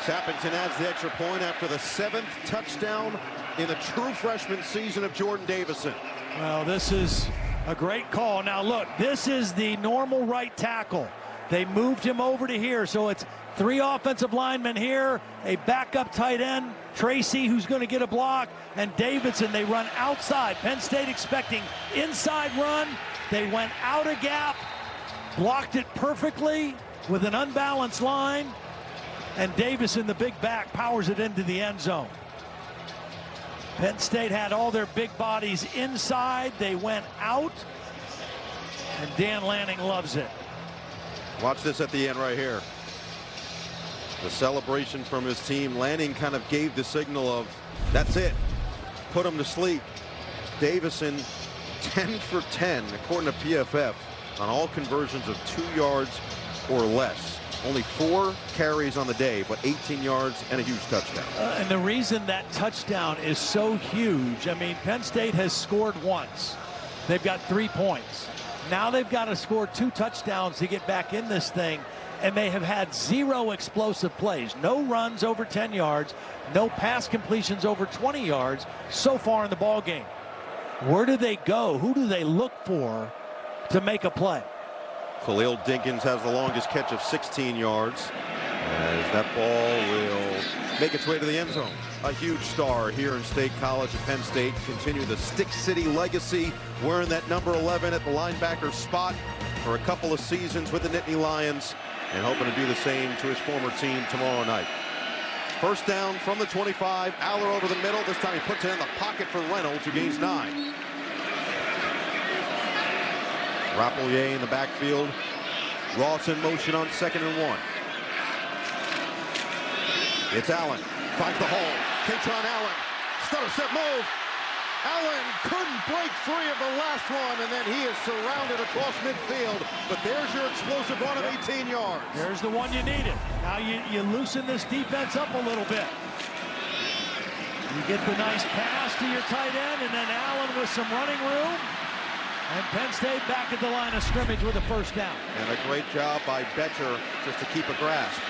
Sappington adds the extra point after the 7th touchdown in the true freshman season of Jordon Davison. Well, this is a great call. Now, look, this is the normal right tackle. They moved him over to here, so it's 3 offensive linemen here, a backup tight end, Tracy, who's going to get a block, and Davidson. They run outside. Penn State expecting inside run. They went out a gap, blocked it perfectly with an unbalanced line. And Davison, the big back, powers it into the end zone. Penn State had all their big bodies inside. They went out, and Dan Lanning loves it. Watch this at the end right here. The celebration from his team. Lanning kind of gave the signal of, that's it. Put him to sleep. Davison, 10 for 10, according to PFF, on all conversions of 2 yards or less. Only 4 carries on the day, but 18 yards and a huge touchdown. And the reason that touchdown is so huge, I mean, Penn State has scored once. They've got 3 points. Now they've got to score 2 touchdowns to get back in this thing, and they have had 0 explosive plays. No runs over 10 yards, no pass completions over 20 yards so far in the ball game. Where do they go? Who do they look for to make a play? Khalil Dinkins has the longest catch of 16 yards as that ball will make its way to the end zone. A huge star here in State College at Penn State. Continue the Stick City legacy, wearing that number 11 at the linebacker spot for a couple of seasons with the Nittany Lions, and hoping to do the same to his former team tomorrow night. First down from the 25. Allar over the middle. This time he puts it in the pocket for Reynolds, who gains 9. Rapelier in the backfield. Ross in motion on 2nd and 1. It's Allen. Finds the hole. Kaytron Allen. Stutter step move. Allen couldn't break free of the last one, and then he is surrounded across midfield. But there's your explosive run of 18 yards. There's the one you needed. Now you loosen this defense up a little bit. You get the nice pass to your tight end, and then Allen with some running room. And Penn State back at the line of scrimmage with a first down. And a great job by Betcher just to keep a grasp.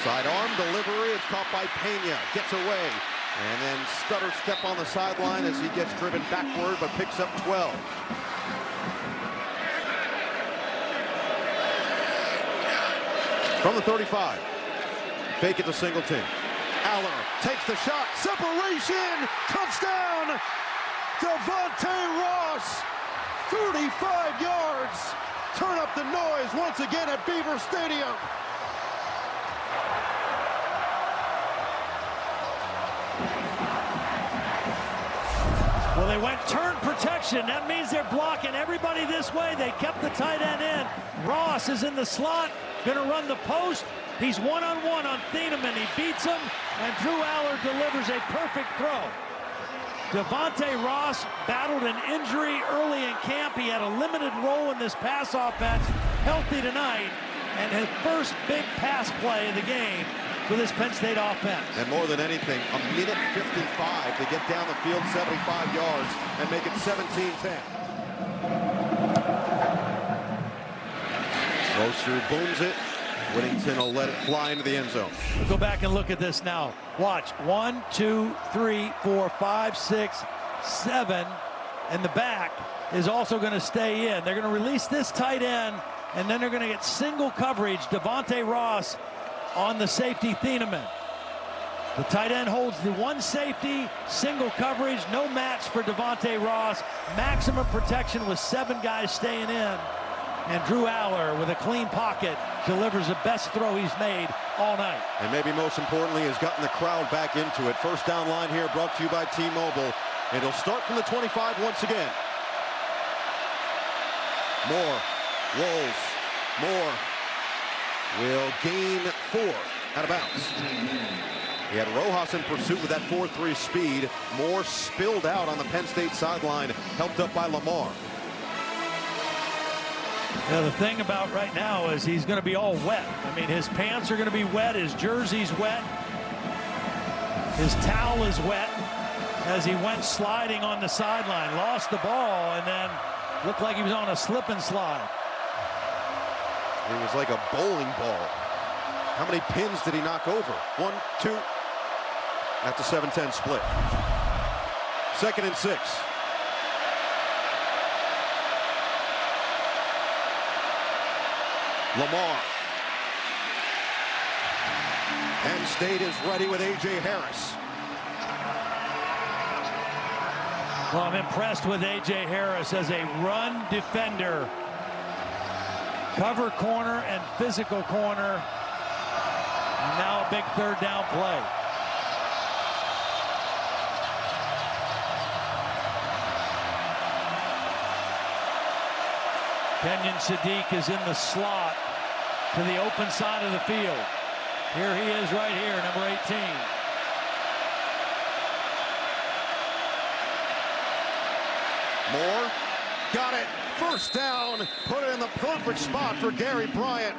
Sidearm delivery. It's caught by Pena. Gets away. And then stutter step on the sideline as he gets driven backward, but picks up 12. From the 35. Fake it to Singleton. Allar takes the shot. Separation. Touchdown. Devonte Ross. 35 yards. Turn up the noise once again at Beaver Stadium. Well, they went turn protection. That means they're blocking everybody this way. They kept the tight end in. Ross is in the slot, going to run the post. He's one-on-one on Thieneman. He beats him, and Drew Allar delivers a perfect throw. Devonte Ross battled an injury early in camp. He had a limited role in this pass offense, healthy tonight, and his first big pass play of the game for this Penn State offense. And more than anything, a minute 55 to get down the field 75 yards and make it 17-10. Goes through, booms it. Whittington will let it fly into the end zone. We'll go back and look at this now. Watch. 1, 2, 3, 4, 5, 6, 7. And the back is also going to stay in. They're going to release this tight end, and then they're going to get single coverage. Devonte Ross on the safety, Thieneman. The tight end holds the one safety, single coverage, no match for Devonte Ross. Maximum protection with 7 guys staying in. And Drew Allar, with a clean pocket, delivers the best throw he's made all night. And maybe most importantly, has gotten the crowd back into it. First down line here brought to you by T-Mobile. And it'll start from the 25 once again. Moore rolls. Moore will gain 4 out of bounds. He had Rojas in pursuit with that 4.3 speed. Moore spilled out on the Penn State sideline, helped up by Lamar. Yeah, the thing about right now is he's going to be all wet. I mean, his pants are going to be wet, his jersey's wet, his towel is wet as he went sliding on the sideline. Lost the ball and then looked like he was on a slip and slide. It was like a bowling ball. How many pins did he knock over? 1, 2. That's a 7-10 split. 2nd and 6. Lamar. Penn State is ready with A.J. Harris. Well, I'm impressed with A.J. Harris as a run defender. Cover corner and physical corner. And now a big 3rd down play. Kenyon Sadiq is in the slot to the open side of the field. Here he is right here, number 18. Moore got it. First down. Put it in the perfect spot for Gary Bryant.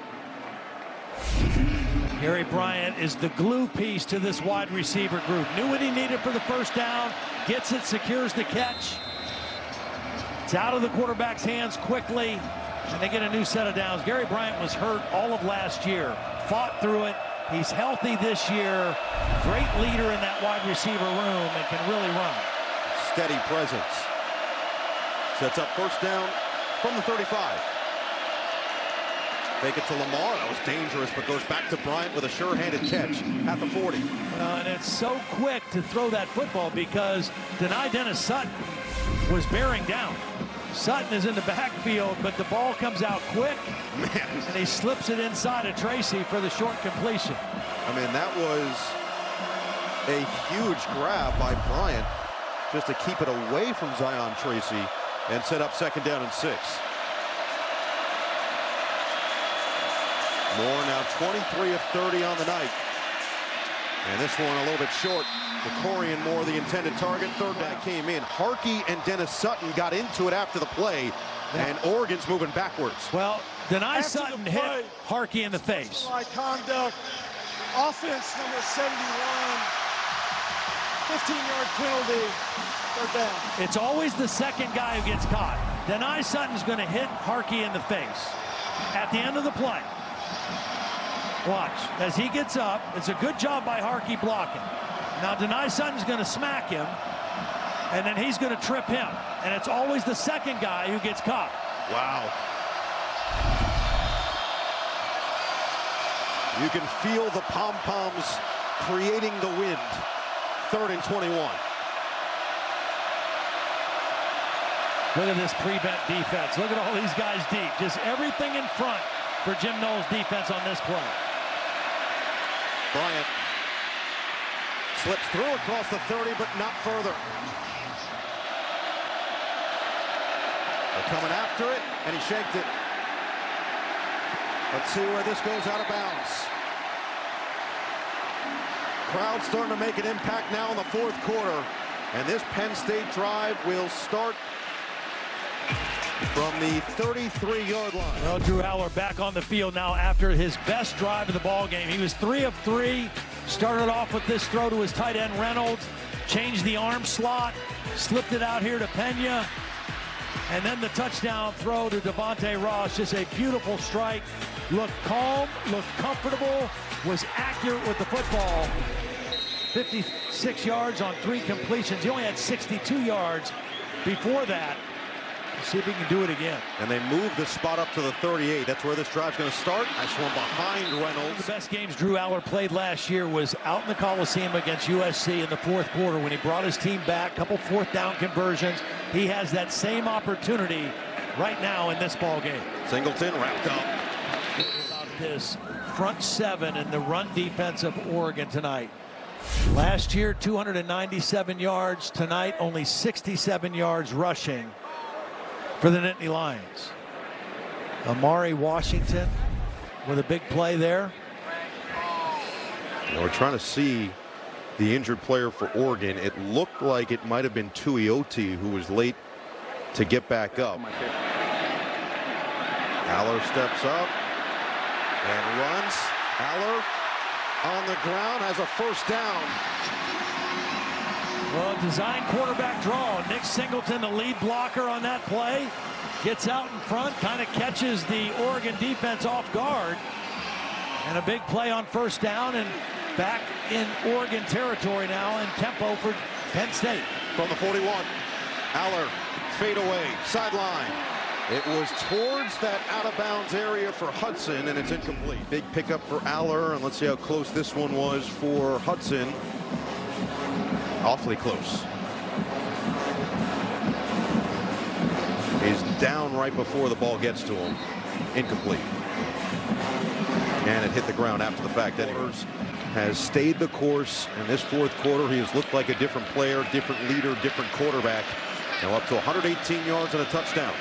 Gary Bryant is the glue piece to this wide receiver group. Knew what he needed for the first down. Gets it, secures the catch. It's out of the quarterback's hands quickly, and they get a new set of downs. Gary Bryant was hurt all of last year. Fought through it. He's healthy this year. Great leader in that wide receiver room and can really run. Steady presence. Sets up first down from the 35. Fake it to Lamar. That was dangerous, but goes back to Bryant with a sure-handed catch at the 40. And it's so quick to throw that football because Dennis Sutton was bearing down. Sutton is in the backfield, but the ball comes out quick. Man. And he slips it inside of Tracy for the short completion. I mean, that was a huge grab by Bryant just to keep it away from Zion Tracy and set up 2nd down and 6. Moore now 23 of 30 on the night. And this one a little bit short. Corian Moore, the intended target. 3rd down came in. Harkey and Dennis Sutton got into it after the play, and Oregon's moving backwards. Well, Denai Sutton hit Harkey in the face. By conduct, offense number 71, 15-yard penalty, 3rd down. It's always the second guy who gets caught. Denai Sutton's going to hit Harkey in the face at the end of the play. Watch, as he gets up, it's a good job by Harkey blocking. Now Denai Sutton's going to smack him, and then he's going to trip him. And it's always the second guy who gets caught. Wow. You can feel the pom-poms creating the wind. 3rd and 21. Look at this prevent defense. Look at all these guys deep. Just everything in front for Jim Knowles' defense on this play. Bryant slips through across the 30, but not further. They're coming after it, and he shanked it. Let's see where this goes out of bounds. Crowd starting to make an impact now in the 4th quarter. And this Penn State drive will start from the 33-yard line. Well, Drew Allar back on the field now after his best drive of the ball game. He was 3 of 3. Started off with this throw to his tight end Reynolds. Changed the arm slot. Slipped it out here to Pena. And then the touchdown throw to Devonte Ross. Just a beautiful strike. Looked calm, looked comfortable, was accurate with the football. 56 yards on 3 completions. He only had 62 yards before that. Let's see if he can do it again. And they move the spot up to the 38. That's where this drive's going to start. Nice one behind Reynolds. One of the best games Drew Allar played last year was out in the Coliseum against USC in the 4th quarter when he brought his team back. Couple 4th down conversions. He has that same opportunity right now in this ball game. Singleton wrapped up. About this front 7 in the run defense of Oregon tonight. Last year, 297 yards. Tonight, only 67 yards rushing for the Nittany Lions. Amari Washington with a big play there. We're trying to see the injured player for Oregon. It looked like it might have been Tuioti who was late to get back up. Allar steps up and runs. Allar on the ground has a 1st down. Well, design quarterback draw. Nick Singleton, the lead blocker on that play, gets out in front, kind of catches the Oregon defense off guard. And a big play on 1st down, and back in Oregon territory now in tempo for Penn State. From the 41, Allar fade away, sideline. It was towards that out-of-bounds area for Hudson, and it's incomplete. Big pickup for Allar, and let's see how close this one was for Hudson. Awfully close. He's down right before the ball gets to him. Incomplete. And it hit the ground after the fact. Edwards has stayed the course in this 4th quarter. He has looked like a different player, different leader, different quarterback. Now up to 118 yards and a touchdown.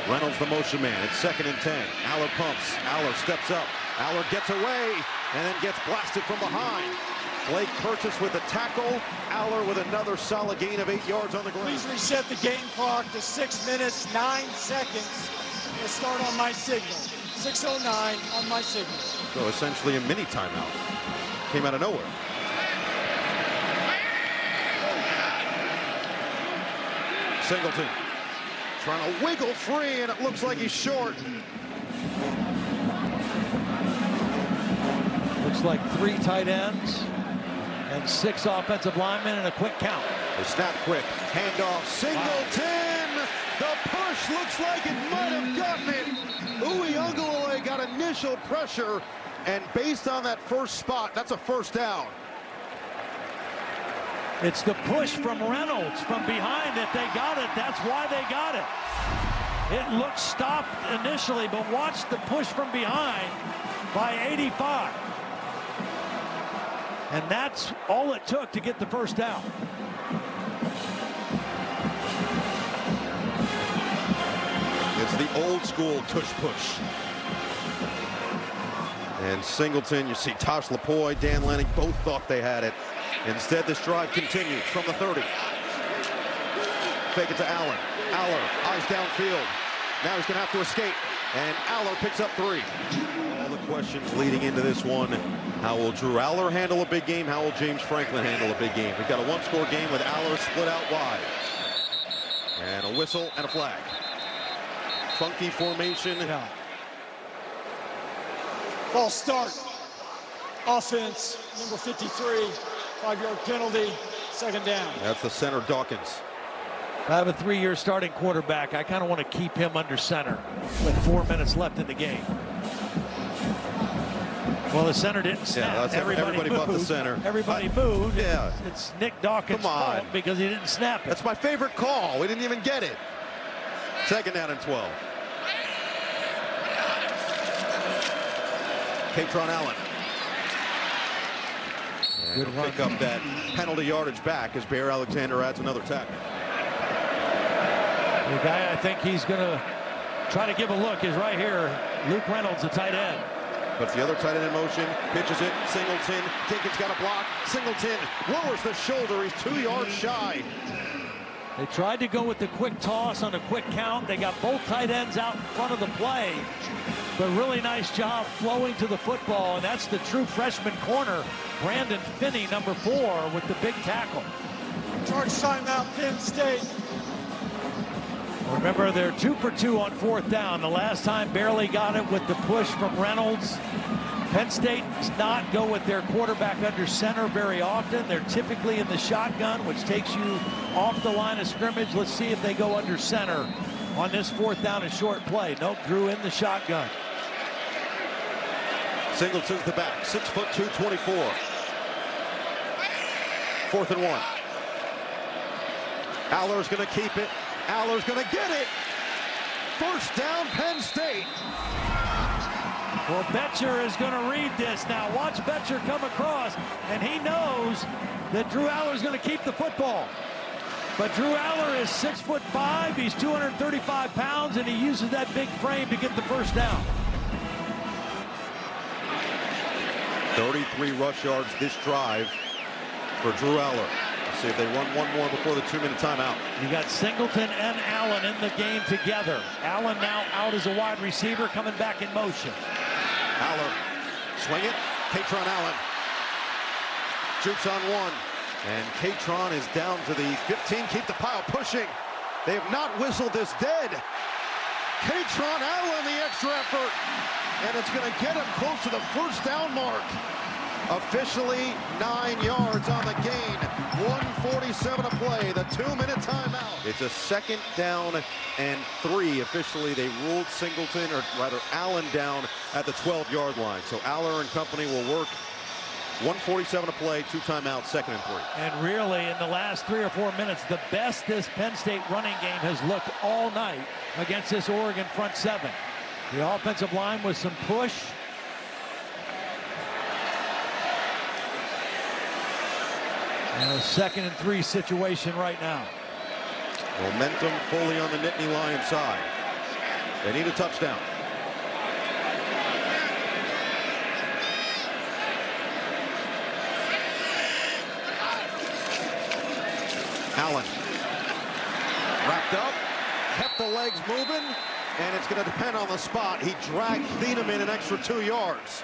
Reynolds the motion man. It's 2nd and 10. Allar pumps. Allar steps up. Allar gets away and then gets blasted from behind. Blake Purchase with a tackle. Allar with another solid gain of 8 yards on the ground. Please reset the game clock to 6 minutes, 9 seconds. We'll start on my signal. 6:09 on my signal. So essentially a mini timeout. Came out of nowhere. Singleton trying to wiggle free, and it looks like he's short. Looks like 3 tight ends and 6 offensive linemen and a quick count. The snap quick, handoff, Singleton! The push looks like it might have gotten it. Uiagalelei got initial pressure, and based on that first spot, that's a 1st down. It's the push from Reynolds from behind that they got it. That's why they got it. It looked stopped initially, but watch the push from behind by 85. And that's all it took to get the 1st down. It's the old school tush push. And Singleton, you see Tosh Lapoy, Dan Lanning, both thought they had it. Instead, this drive continues from the 30. Fake it to Allen. Allar, eyes downfield. Now he's going to have to escape. And Allar picks up 3. All the questions leading into this one. How will Drew Allar handle a big game? How will James Franklin handle a big game? We've got a 1-score game with Allar split out wide. And a whistle and a flag. Funky formation. Yeah. Ball start. Offense, number 53. 5-yard penalty, 2nd down. That's the center, Dawkins. I have a 3-year starting quarterback. I kind of want to keep him under center with 4 minutes left in the game. Well, the center didn't snap. Yeah, that's everybody but the center. Everybody moved. Yeah. It's Nick Dawkins' fault because he didn't snap it. That's my favorite call. We didn't even get it. Second down and 12. Kaytron Allen. Good run. Pick up that penalty yardage back as Bear Alexander adds another tackle. The guy I think he's going to try to give a look is right here, Luke Reynolds, the tight end. Puts the other tight end in motion, pitches it, Singleton, Dinkins got a block, Singleton lowers the shoulder, he's 2 yards shy. They tried to go with the quick toss on a quick count. They got both tight ends out in front of the play, but really nice job flowing to the football, and that's the true freshman corner, Brandon Finney, number 4, with the big tackle. Charge timeout, Penn State. Remember, they're 2 for 2 on 4th down. The last time barely got it with the push from Reynolds. Penn State does not go with their quarterback under center very often. They're typically in the shotgun, which takes you off the line of scrimmage. Let's see if they go under center on this 4th down and short play. Nope, Drew in the shotgun. Singleton's the back, 6'2", 24. 4th and 1. Allar's going to keep it. Allar's going to get it. First down, Penn State. Well, Betcher is going to read this now. Watch Betcher come across, and he knows that Drew Allar is going to keep the football. But Drew Allar is 6'5". He's 235 pounds, and he uses that big frame to get the first down. 33 rush yards this drive for Drew Allar. See if they run one more before the 2-minute timeout. You got Singleton and Allen in the game together. Allen now out as a wide receiver, coming back in motion. Allar, swing it. Kaytron Allen shoots on one, and Kaytron is down to the 15. Keep the pile pushing. They have not whistled this dead. Kaytron Allen, the extra effort, and it's going to get him close to the first down mark. Officially 9 yards on the gain. 1:47 to play. The 2-minute timeout. It's a 2nd down and 3. Officially, they ruled Singleton, or rather Allen, down at the 12-yard line. So Allar and company will work. 1:47 to play. 2 timeouts. 2nd and 3. And really, in the last 3 or 4 minutes, the best this Penn State running game has looked all night against this Oregon front 7. The offensive line with some push. And a 2nd and 3 situation right now. Momentum fully on the Nittany Lions side. They need a touchdown. Allen wrapped up, kept the legs moving, and it's going to depend on the spot. He dragged Thieneman an extra 2 yards.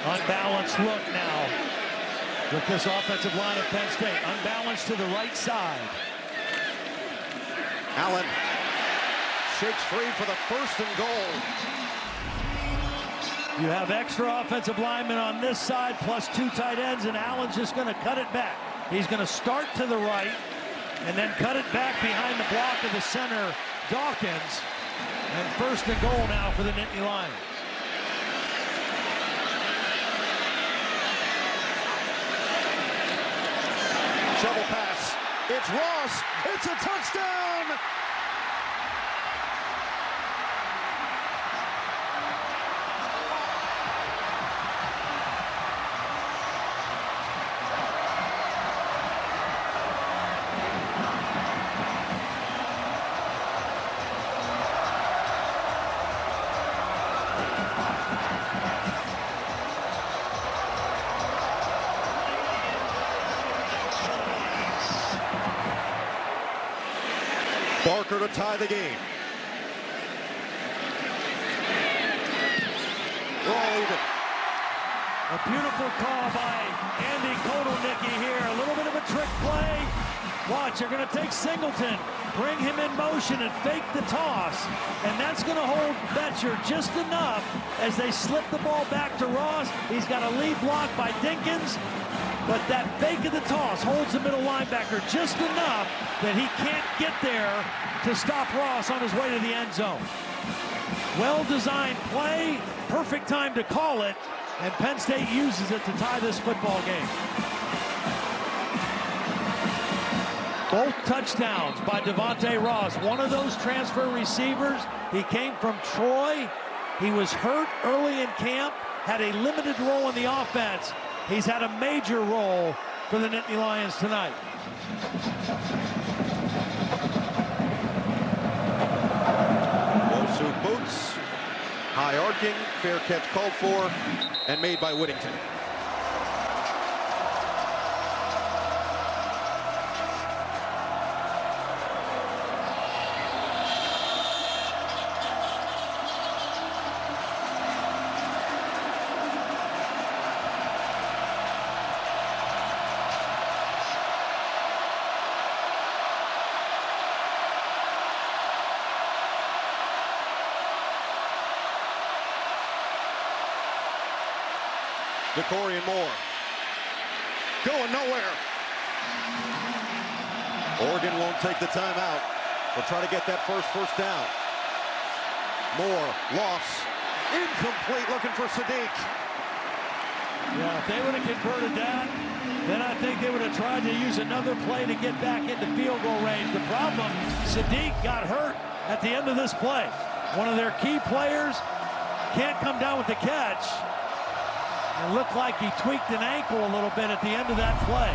Unbalanced look now with this offensive line of Penn State. Unbalanced to the right side. Allen shakes free for the 1st and goal. You have extra offensive linemen on this side plus 2 tight ends, and Allen's just going to cut it back. He's going to start to the right and then cut it back behind the block of the center, Dawkins. And 1st and goal now for the Nittany Lions. Shovel pass. It's Ross. It's a touchdown. Barker to tie the game. We're all even. A beautiful call by Andy Kotelnicki here. A little bit of a trick play. Watch, they're going to take Singleton, bring him in motion and fake the toss. And that's going to hold Betcher just enough as they slip the ball back to Ross. He's got a lead block by Dinkins. But that fake of the toss holds the middle linebacker just enough that he can't get there to stop Ross on his way to the end zone. Well-designed play, perfect time to call it, and Penn State uses it to tie this football game. Both touchdowns by Devonte Ross. One of those transfer receivers, he came from Troy. He was hurt early in camp, had a limited role in the offense. He's had a major role for the Nittany Lions tonight. Wosu boots, high arcing, fair catch called for, and made by Whittington. Dierre Moore going nowhere. Oregon won't take the timeout. They'll try to get that first down. Moore, loss, incomplete, looking for Sadiq. Yeah, if they would have converted that, then I think they would have tried to use another play to get back into field goal range. The problem, Sadiq got hurt at the end of this play. One of their key players can't come down with the catch. It looked like he tweaked an ankle a little bit at the end of that play.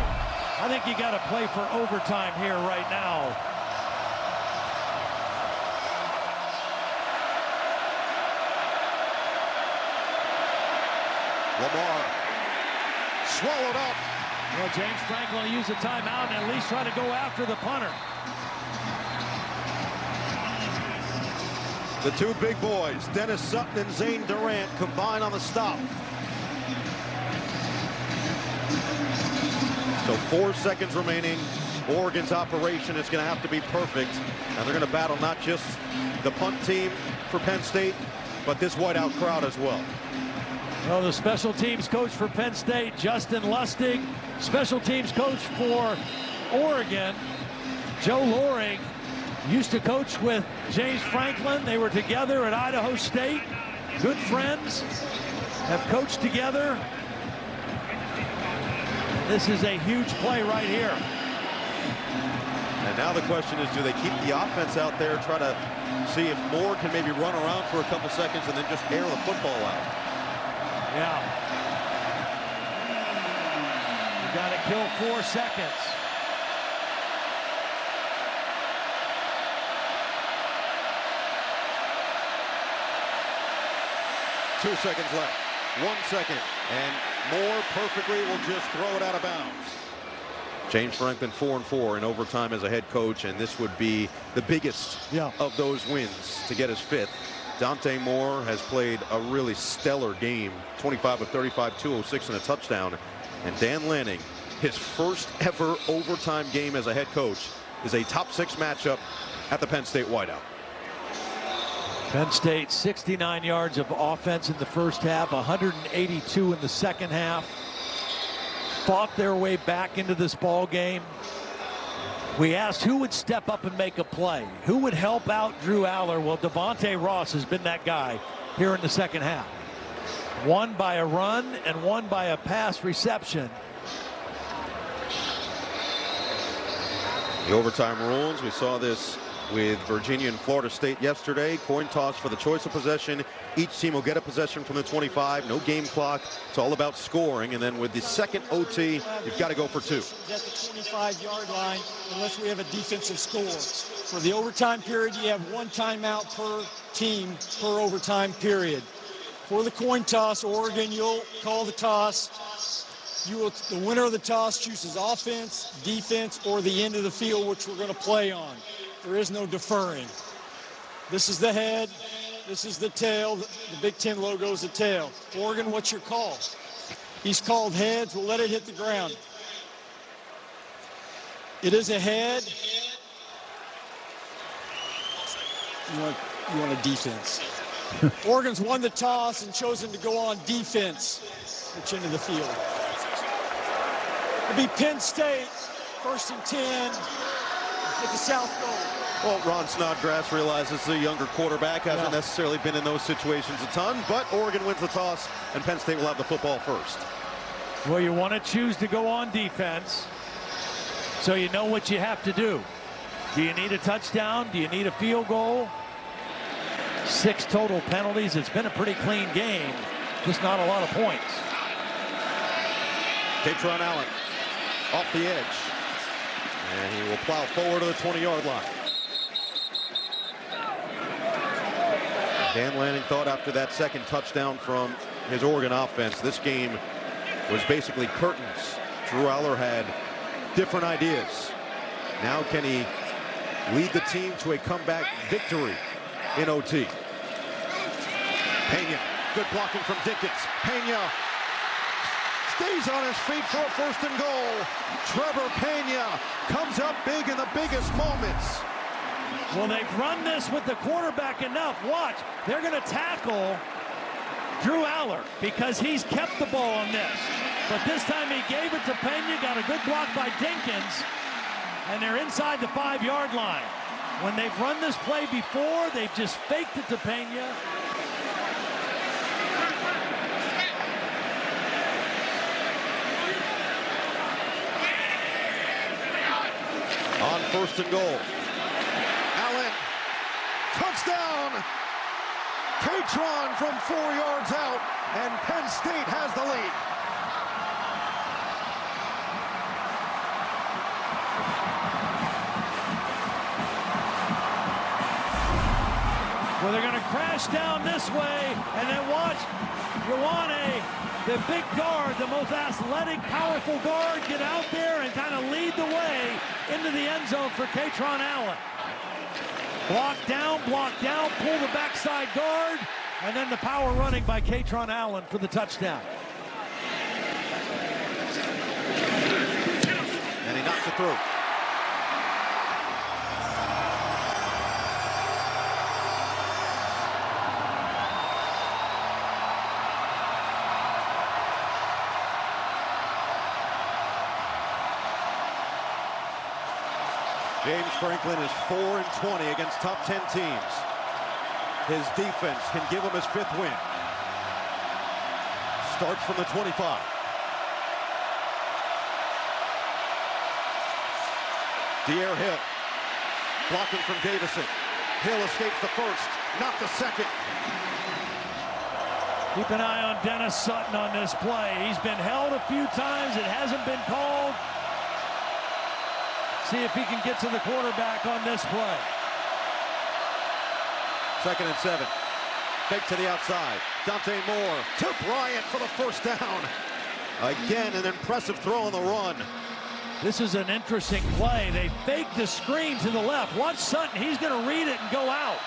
I think you got to play for overtime here right now. Lamar swallowed up. Well, James Franklin will use a timeout and at least try to go after the punter. The two big boys, Dennis Sutton and Zane Durant, combine on the stop. So 4 seconds remaining. Oregon's operation is going to have to be perfect. And they're going to battle not just the punt team for Penn State, but this whiteout crowd as well. Well, the special teams coach for Penn State, Justin Lustig. Special teams coach for Oregon, Joe Loring, used to coach with James Franklin. They were together at Idaho State. Good friends, have coached together. This is a huge play right here. And now the question is, do they keep the offense out there, try to see if Moore can maybe run around for a couple seconds and then just air the football out? Yeah. You got to kill 4 seconds. Two seconds left. 1 second. And Moore perfectly will just throw it out of bounds. James Franklin 4-4 in overtime as a head coach, and this would be the biggest of those wins to get his 5th. Dante Moore has played a really stellar game, 25 of 35, 206 and a touchdown. And Dan Lanning, his first ever overtime game as a head coach, is a top 6 matchup at the Penn State Whiteout. Penn State 69 yards of offense in the first half, 182 in the second half. Fought their way back into this ball game. We asked who would step up and make a play, who would help out Drew Allar. Well, Devonte Ross has been that guy here in the second half. One by a run and one by a pass reception. The overtime rules, we saw this with Virginia and Florida State yesterday. Coin toss for the choice of possession. Each team will get a possession from the 25. No game clock. It's all about scoring. And then with the second OT, you've got to go for 2. At the 25-yard line, unless we have a defensive score. For the overtime period, you have 1 timeout per team per overtime period. For the coin toss, Oregon, you'll call the toss. The winner of the toss chooses offense, defense, or the end of the field, which we're going to play on. There is no deferring. This is the head. This is the tail. The Big Ten logo is the tail. Oregon, what's your call? He's called heads. We'll let it hit the ground. It is a head. You want a defense. Oregon's won the toss and chosen to go on defense, which into the field. It'll be Penn State, 1st and 10. at the South Goal. Well, Ron Snodgrass realizes the younger quarterback hasn't necessarily been in those situations a ton, but Oregon wins the toss, and Penn State will have the football first. Well, you want to choose to go on defense, so you know what you have to do. Do you need a touchdown? Do you need a field goal? 6 total penalties. It's been a pretty clean game, just not a lot of points. Kaytron Allen off the edge, and he will plow forward to the 20-yard line. Dan Lanning thought after that second touchdown from his Oregon offense, this game was basically curtains. Drew Allar had different ideas. Now can he lead the team to a comeback victory in OT? Pena, good blocking from Dickens. Pena stays on his feet for a 1st and goal. Trevor Pena comes up big in the biggest moments. Well, they've run this with the quarterback enough. Watch, they're going to tackle Drew Allar because he's kept the ball on this. But this time he gave it to Pena, got a good block by Dinkins, and they're inside the 5-yard line. When they've run this play before, they've just faked it to Pena. On 1st and goal. Allen, touchdown! Kaytron from 4 yards out, and Penn State has the lead. Well, they're going to crash down this way, and then watch Ioane, the big guard, the most athletic, powerful guard, get out there and kind of lead the way into the end zone for Kaytron Allen. Block down, pull the backside guard, and then the power running by Kaytron Allen for the touchdown. And he knocks it through. James Franklin is 4-20 against top 10 teams. His defense can give him his 5th win. Starts from the 25. Dierre Hill blocking from Davison. Hill escapes the 1st, not the 2nd. Keep an eye on Dennis Sutton on this play. He's been held a few times. It hasn't been called. See if he can get to the quarterback on this play. 2nd and 7. Fake to the outside. Dante Moore to Bryant for the 1st down. Again, an impressive throw on the run. This is an interesting play. They fake the screen to the left. Watch Sutton. He's going to read it and go out.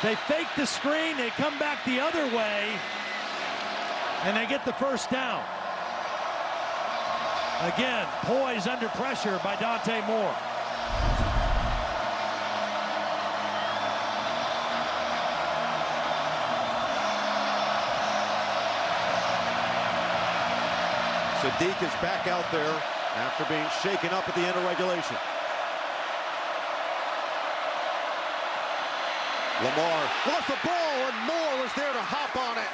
They fake the screen. They come back the other way, and they get the 1st down. Again, poised under pressure by Dante Moore. Sadiq is back out there after being shaken up at the end of regulation. Lamar lost the ball, and Moore was there to hop on it.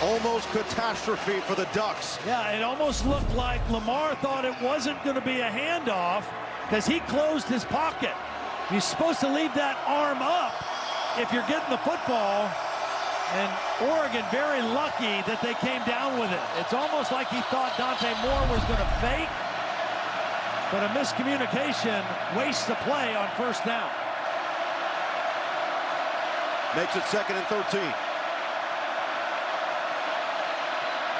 Almost catastrophe for the Ducks. Yeah, it almost looked like Lamar thought it wasn't going to be a handoff because he closed his pocket. You're supposed to leave that arm up if you're getting the football. And Oregon very lucky that they came down with it. It's almost like he thought Dante Moore was going to fake, but a miscommunication wastes the play on 1st down. Makes it 2nd and 13.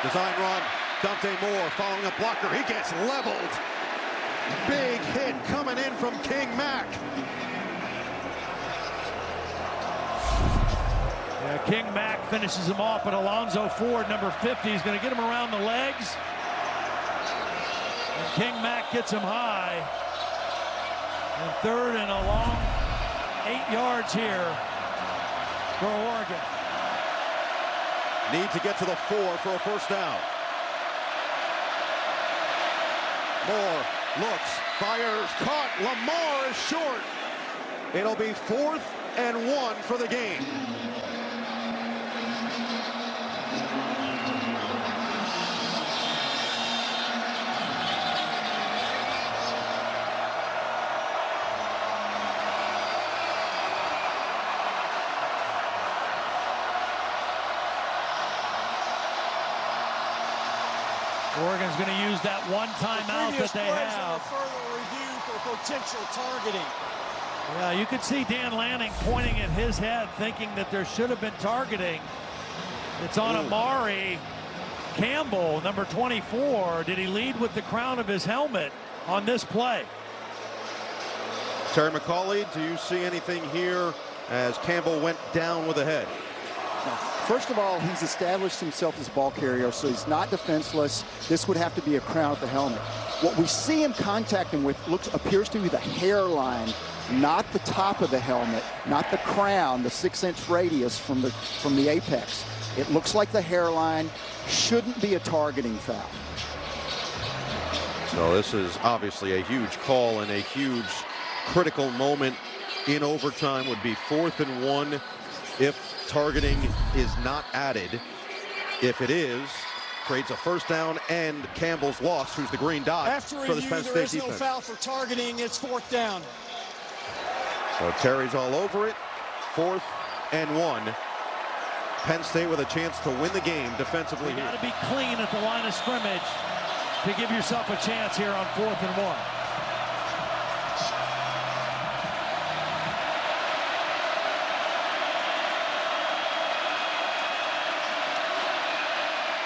Design run. Dante Moore following a blocker. He gets leveled. Big hit coming in from King Mack. Yeah, King Mack finishes him off, but Alonzo Ford, number 50, is going to get him around the legs. And King Mack gets him high. And 3rd and a long 8 yards here for Oregon. Need to get to the 4 for a 1st down. Moore looks, fires, caught. Lamar is short. It'll be 4th and 1 for the game. Oregon's going to use that one timeout that they have. Further review for potential targeting. Yeah, you could see Dan Lanning pointing at his head, thinking that there should have been targeting. It's on Amari Campbell, number 24. Did he lead with the crown of his helmet on this play? Terry McCauley, do you see anything here as Campbell went down with the head? First of all, he's established himself as a ball carrier, so he's not defenseless. This would have to be a crown of the helmet. What we see him contacting with appears to be the hairline, not the top of the helmet, not the crown, the 6-inch radius from the apex. It looks like the hairline. Shouldn't be a targeting foul. So this is obviously a huge call, and a huge critical moment in overtime. Would be 4th and 1 if targeting is not added. If it is, creates a first down, and Campbell's lost, who's the green dot for the Penn State defense. There is no foul for targeting. It's 4th down. So Terry's all over it. 4th and 1. Penn State with a chance to win the game defensively here. You got to be clean at the line of scrimmage to give yourself a chance here on 4th and 1.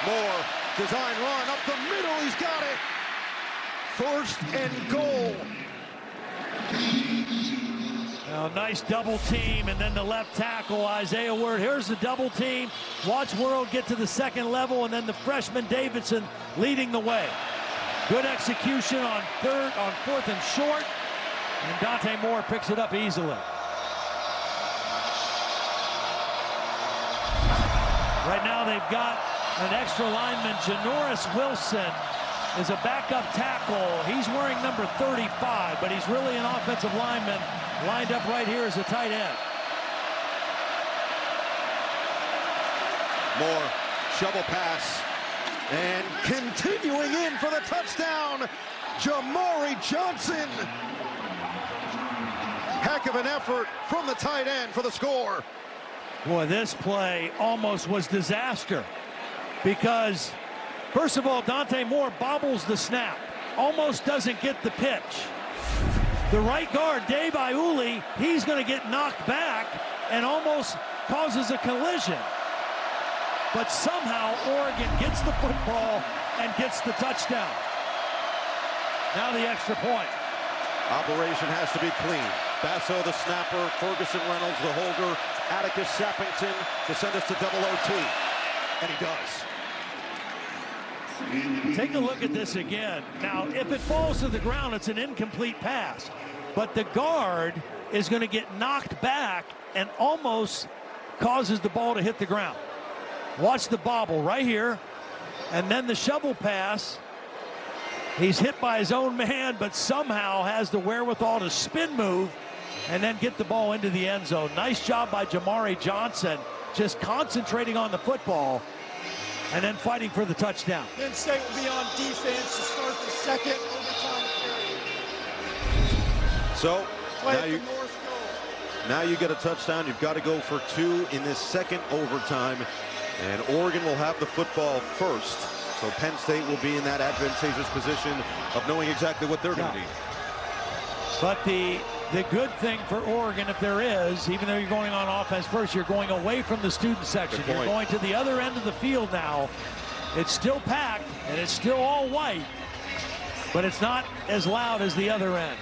Moore, design run up the middle, he's got it. 1st and goal. Now, nice double team, and then the left tackle, Isaiah Word. Here's the double team. Watch World get to the 2nd level, and then the freshman Davison leading the way. Good execution on 4th and short, and Dante Moore picks it up easily. Right now they've got an extra lineman. Janoris Wilson is a backup tackle. He's wearing number 35, but he's really an offensive lineman, lined up right here as a tight end. Moore, shovel pass, and continuing in for the touchdown, Jamari Johnson. Heck of an effort from the tight end for the score. Boy, this play almost was disaster because, first of all, Dante Moore bobbles the snap, almost doesn't get the pitch. The right guard, Dave Iuli, he's going to get knocked back and almost causes a collision. But somehow Oregon gets the football and gets the touchdown. Now the extra point. Operation has to be clean. Basso, the snapper, Ferguson Reynolds, the holder, Atticus Sappington to send us to double OT. And he does. Take a look at this again. Now, if it falls to the ground, it's an incomplete pass. But the guard is going to get knocked back and almost causes the ball to hit the ground. Watch the bobble right here. And then the shovel pass. He's hit by his own man, but somehow has the wherewithal to spin move and then get the ball into the end zone. Nice job by Jamari Johnson, just concentrating on the football and then fighting for the touchdown. Penn State will be on defense to start the 2nd overtime period. So now you get a touchdown. You've got to go for 2 in this 2nd overtime, and Oregon will have the football first. So Penn State will be in that advantageous position of knowing exactly what they're going to need. But the good thing for Oregon, if there is, even though you're going on offense first, you're going away from the student section. You're going to the other end of the field now. It's still packed, and it's still all white, but it's not as loud as the other end.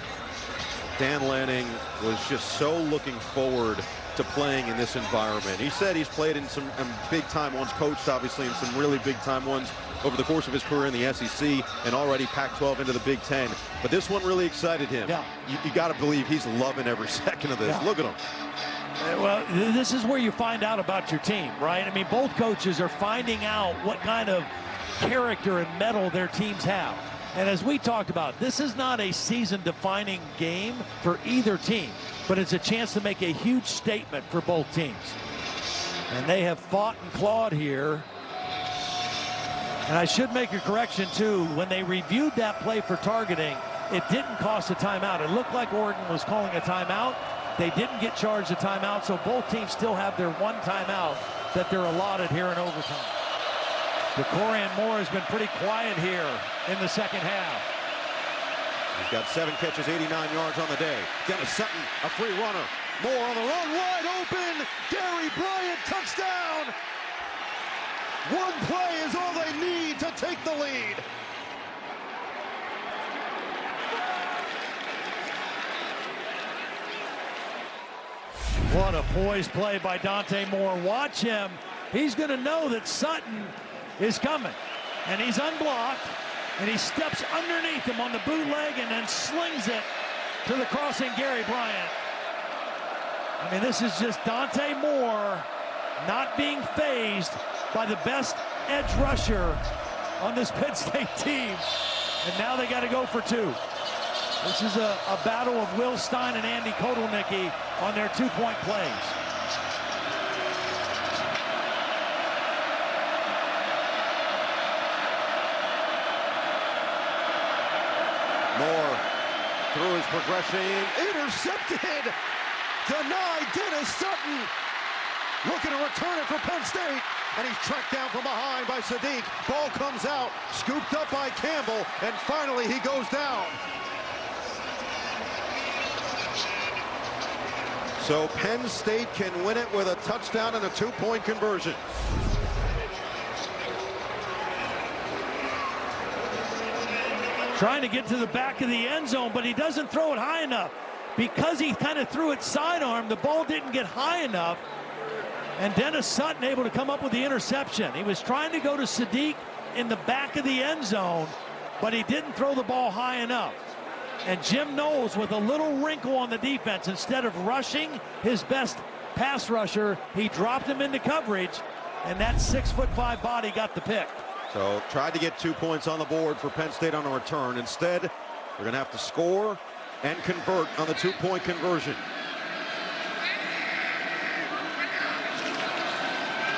Dan Lanning was just so looking forward to playing in this environment. He said he's played in some big-time ones, coached obviously in some really big-time ones over the course of his career in the SEC, and already Pac-12 into the Big Ten. But this one really excited him. Yeah. You got to believe he's loving every second of this. Yeah. Look at him. Well, this is where you find out about your team, right? I mean, both coaches are finding out what kind of character and mettle their teams have. And as we talked about, this is not a season-defining game for either team, but it's a chance to make a huge statement for both teams. And they have fought and clawed here. And I should make a correction, too. When they reviewed that play for targeting, it didn't cost a timeout. It looked like Oregon was calling a timeout. They didn't get charged a timeout, so both teams still have their one timeout that they're allotted here in overtime. Dillon Moore has been pretty quiet here in the second half. He's got 7 catches, 89 yards on the day. Dennis Sutton, a free runner. Moore on the run, wide open. Gary Bryant, touchdown. One play is all they need to take the lead. What a poised play by Dante Moore. Watch him. He's going to know that Sutton is coming. And he's unblocked. And he steps underneath him on the bootleg and then slings it to the crossing Gary Bryant. I mean, this is just Dante Moore not being fazed by the best edge rusher on this Penn State team. And now they got to go for 2. This is a battle of Will Stein and Andy Kotelnicki on their 2-point plays. Moore through his progression, intercepted, denied. Dennis Sutton looking to return it for Penn State, and he's tracked down from behind by Sadiq. Ball comes out, scooped up by Campbell, and finally he goes down. So Penn State can win it with a touchdown and a 2-point conversion. Trying to get to the back of the end zone, but he doesn't throw it high enough. Because he kind of threw it sidearm, the ball didn't get high enough. And Dennis Sutton able to come up with the interception. He was trying to go to Sadiq in the back of the end zone, but he didn't throw the ball high enough. And Jim Knowles with a little wrinkle on the defense. Instead of rushing his best pass rusher, he dropped him into coverage, and that 6'5" body got the pick. So tried to get 2 points on the board for Penn State on a return. Instead, they're going to have to score and convert on the 2-point conversion.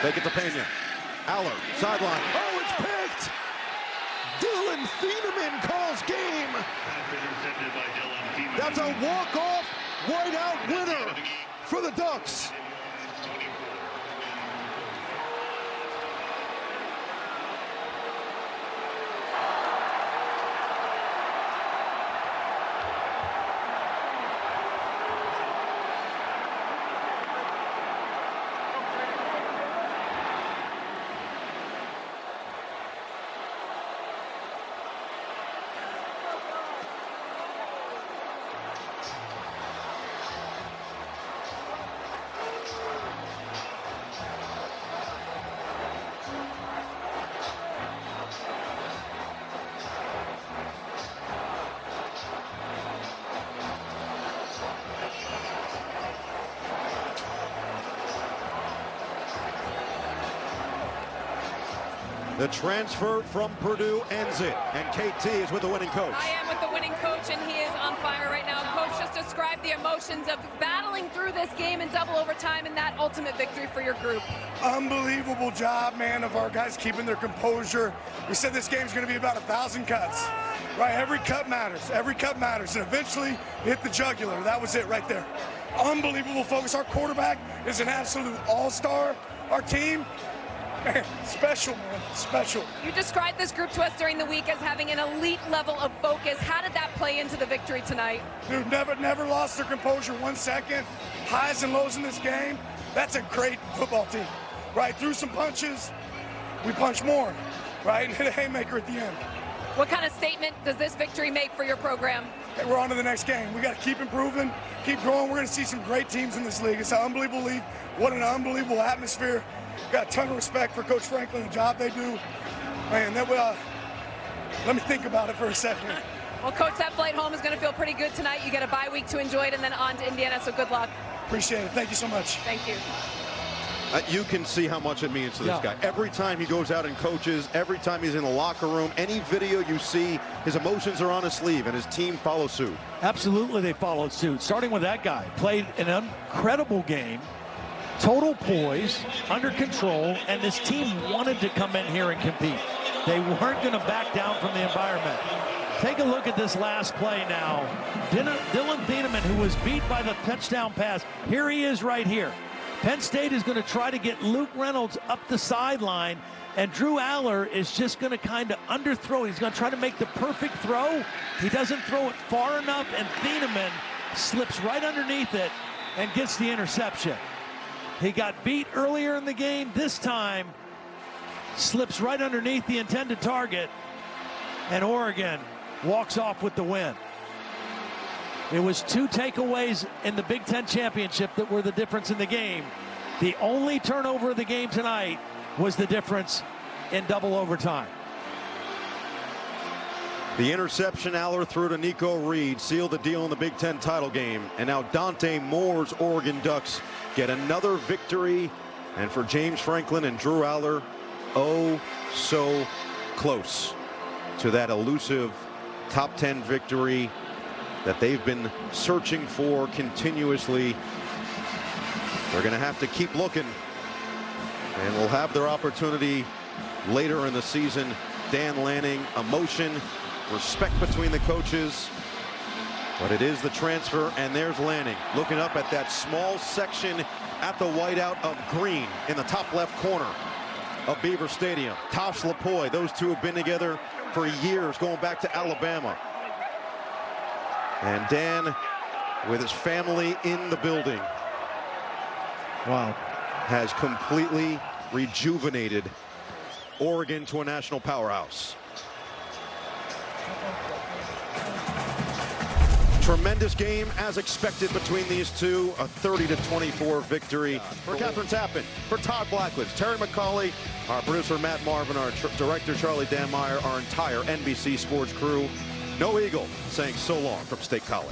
Fake it to Pena. Allar, sideline. Oh, it's picked! Dillon Thieneman calls game. That's a walk-off whiteout winner for the Ducks. The transfer from Purdue ends it, and KT is with the winning coach. I am with the winning coach, and he is on fire right now. Coach, just describe the emotions of battling through this game in double overtime and that ultimate victory for your group. Unbelievable job, man, of our guys keeping their composure. We said this game's going to be about 1,000 cuts, right? Every cut matters. Every cut matters. And eventually, hit the jugular. That was it right there. Unbelievable focus. Our quarterback is an absolute all-star. Our team, man, special, man, special. You described this group to us during the week as having an elite level of focus. How did that play into the victory tonight? Dude, never lost their composure 1 second. Highs and lows in this game. That's a great football team, right? Through some punches, we punch more, right? And hit a haymaker at the end. What kind of statement does this victory make for your program? Hey, we're on to the next game. We got to keep improving, keep growing. We're going to see some great teams in this league. It's an unbelievable league. What an unbelievable atmosphere. Got a ton of respect for Coach Franklin, the job they do. Man, let me think about it for a second. Well, Coach, that flight home is going to feel pretty good tonight. You get a bye week to enjoy it and then on to Indiana, so good luck. Appreciate it. Thank you so much. Thank you. You can see how much it means to this guy. Every time he goes out and coaches, every time he's in the locker room, any video you see, his emotions are on his sleeve, and his team follows suit. Absolutely, they followed suit. Starting with that guy, played an incredible game, total poise, under control, and this team wanted to come in here and compete. They weren't going to back down from the environment. Take a look at this last play now. Dillon Thieneman, who was beat by the touchdown pass, here he is right here. Penn State is going to try to get Luke Reynolds up the sideline, and Drew Allar is just going to kind of underthrow. He's going to try to make the perfect throw. He doesn't throw it far enough, and Thieneman slips right underneath it and gets the interception. He got beat earlier in the game. This time, slips right underneath the intended target, and Oregon walks off with the win. It was 2 takeaways in the Big Ten championship that were the difference in the game. The only turnover of the game tonight was the difference in double overtime. The interception Allar threw to Nico Reed sealed the deal in the Big Ten title game. And now Dante Moore's Oregon Ducks get another victory. And for James Franklin and Drew Allar, oh so close to that elusive top 10 victory that they've been searching for continuously. They're going to have to keep looking, and will have their opportunity later in the season. Dan Lanning, emotion, respect between the coaches, but it is the transfer, and there's Lanning looking up at that small section at the whiteout of green in the top left corner of Beaver Stadium. Tosh Lapoy, those two have been together for years, going back to Alabama. And Dan, with his family in the building, wow, has completely rejuvenated Oregon to a national powerhouse. Tremendous game as expected between these two. A 30-24 victory for Kaytron Allen, for Todd Blackledge, Terry McCauley, our producer Matt Marvin, our director Charlie Danmeyer, our entire NBC Sports crew. No Eagle saying so long from State College.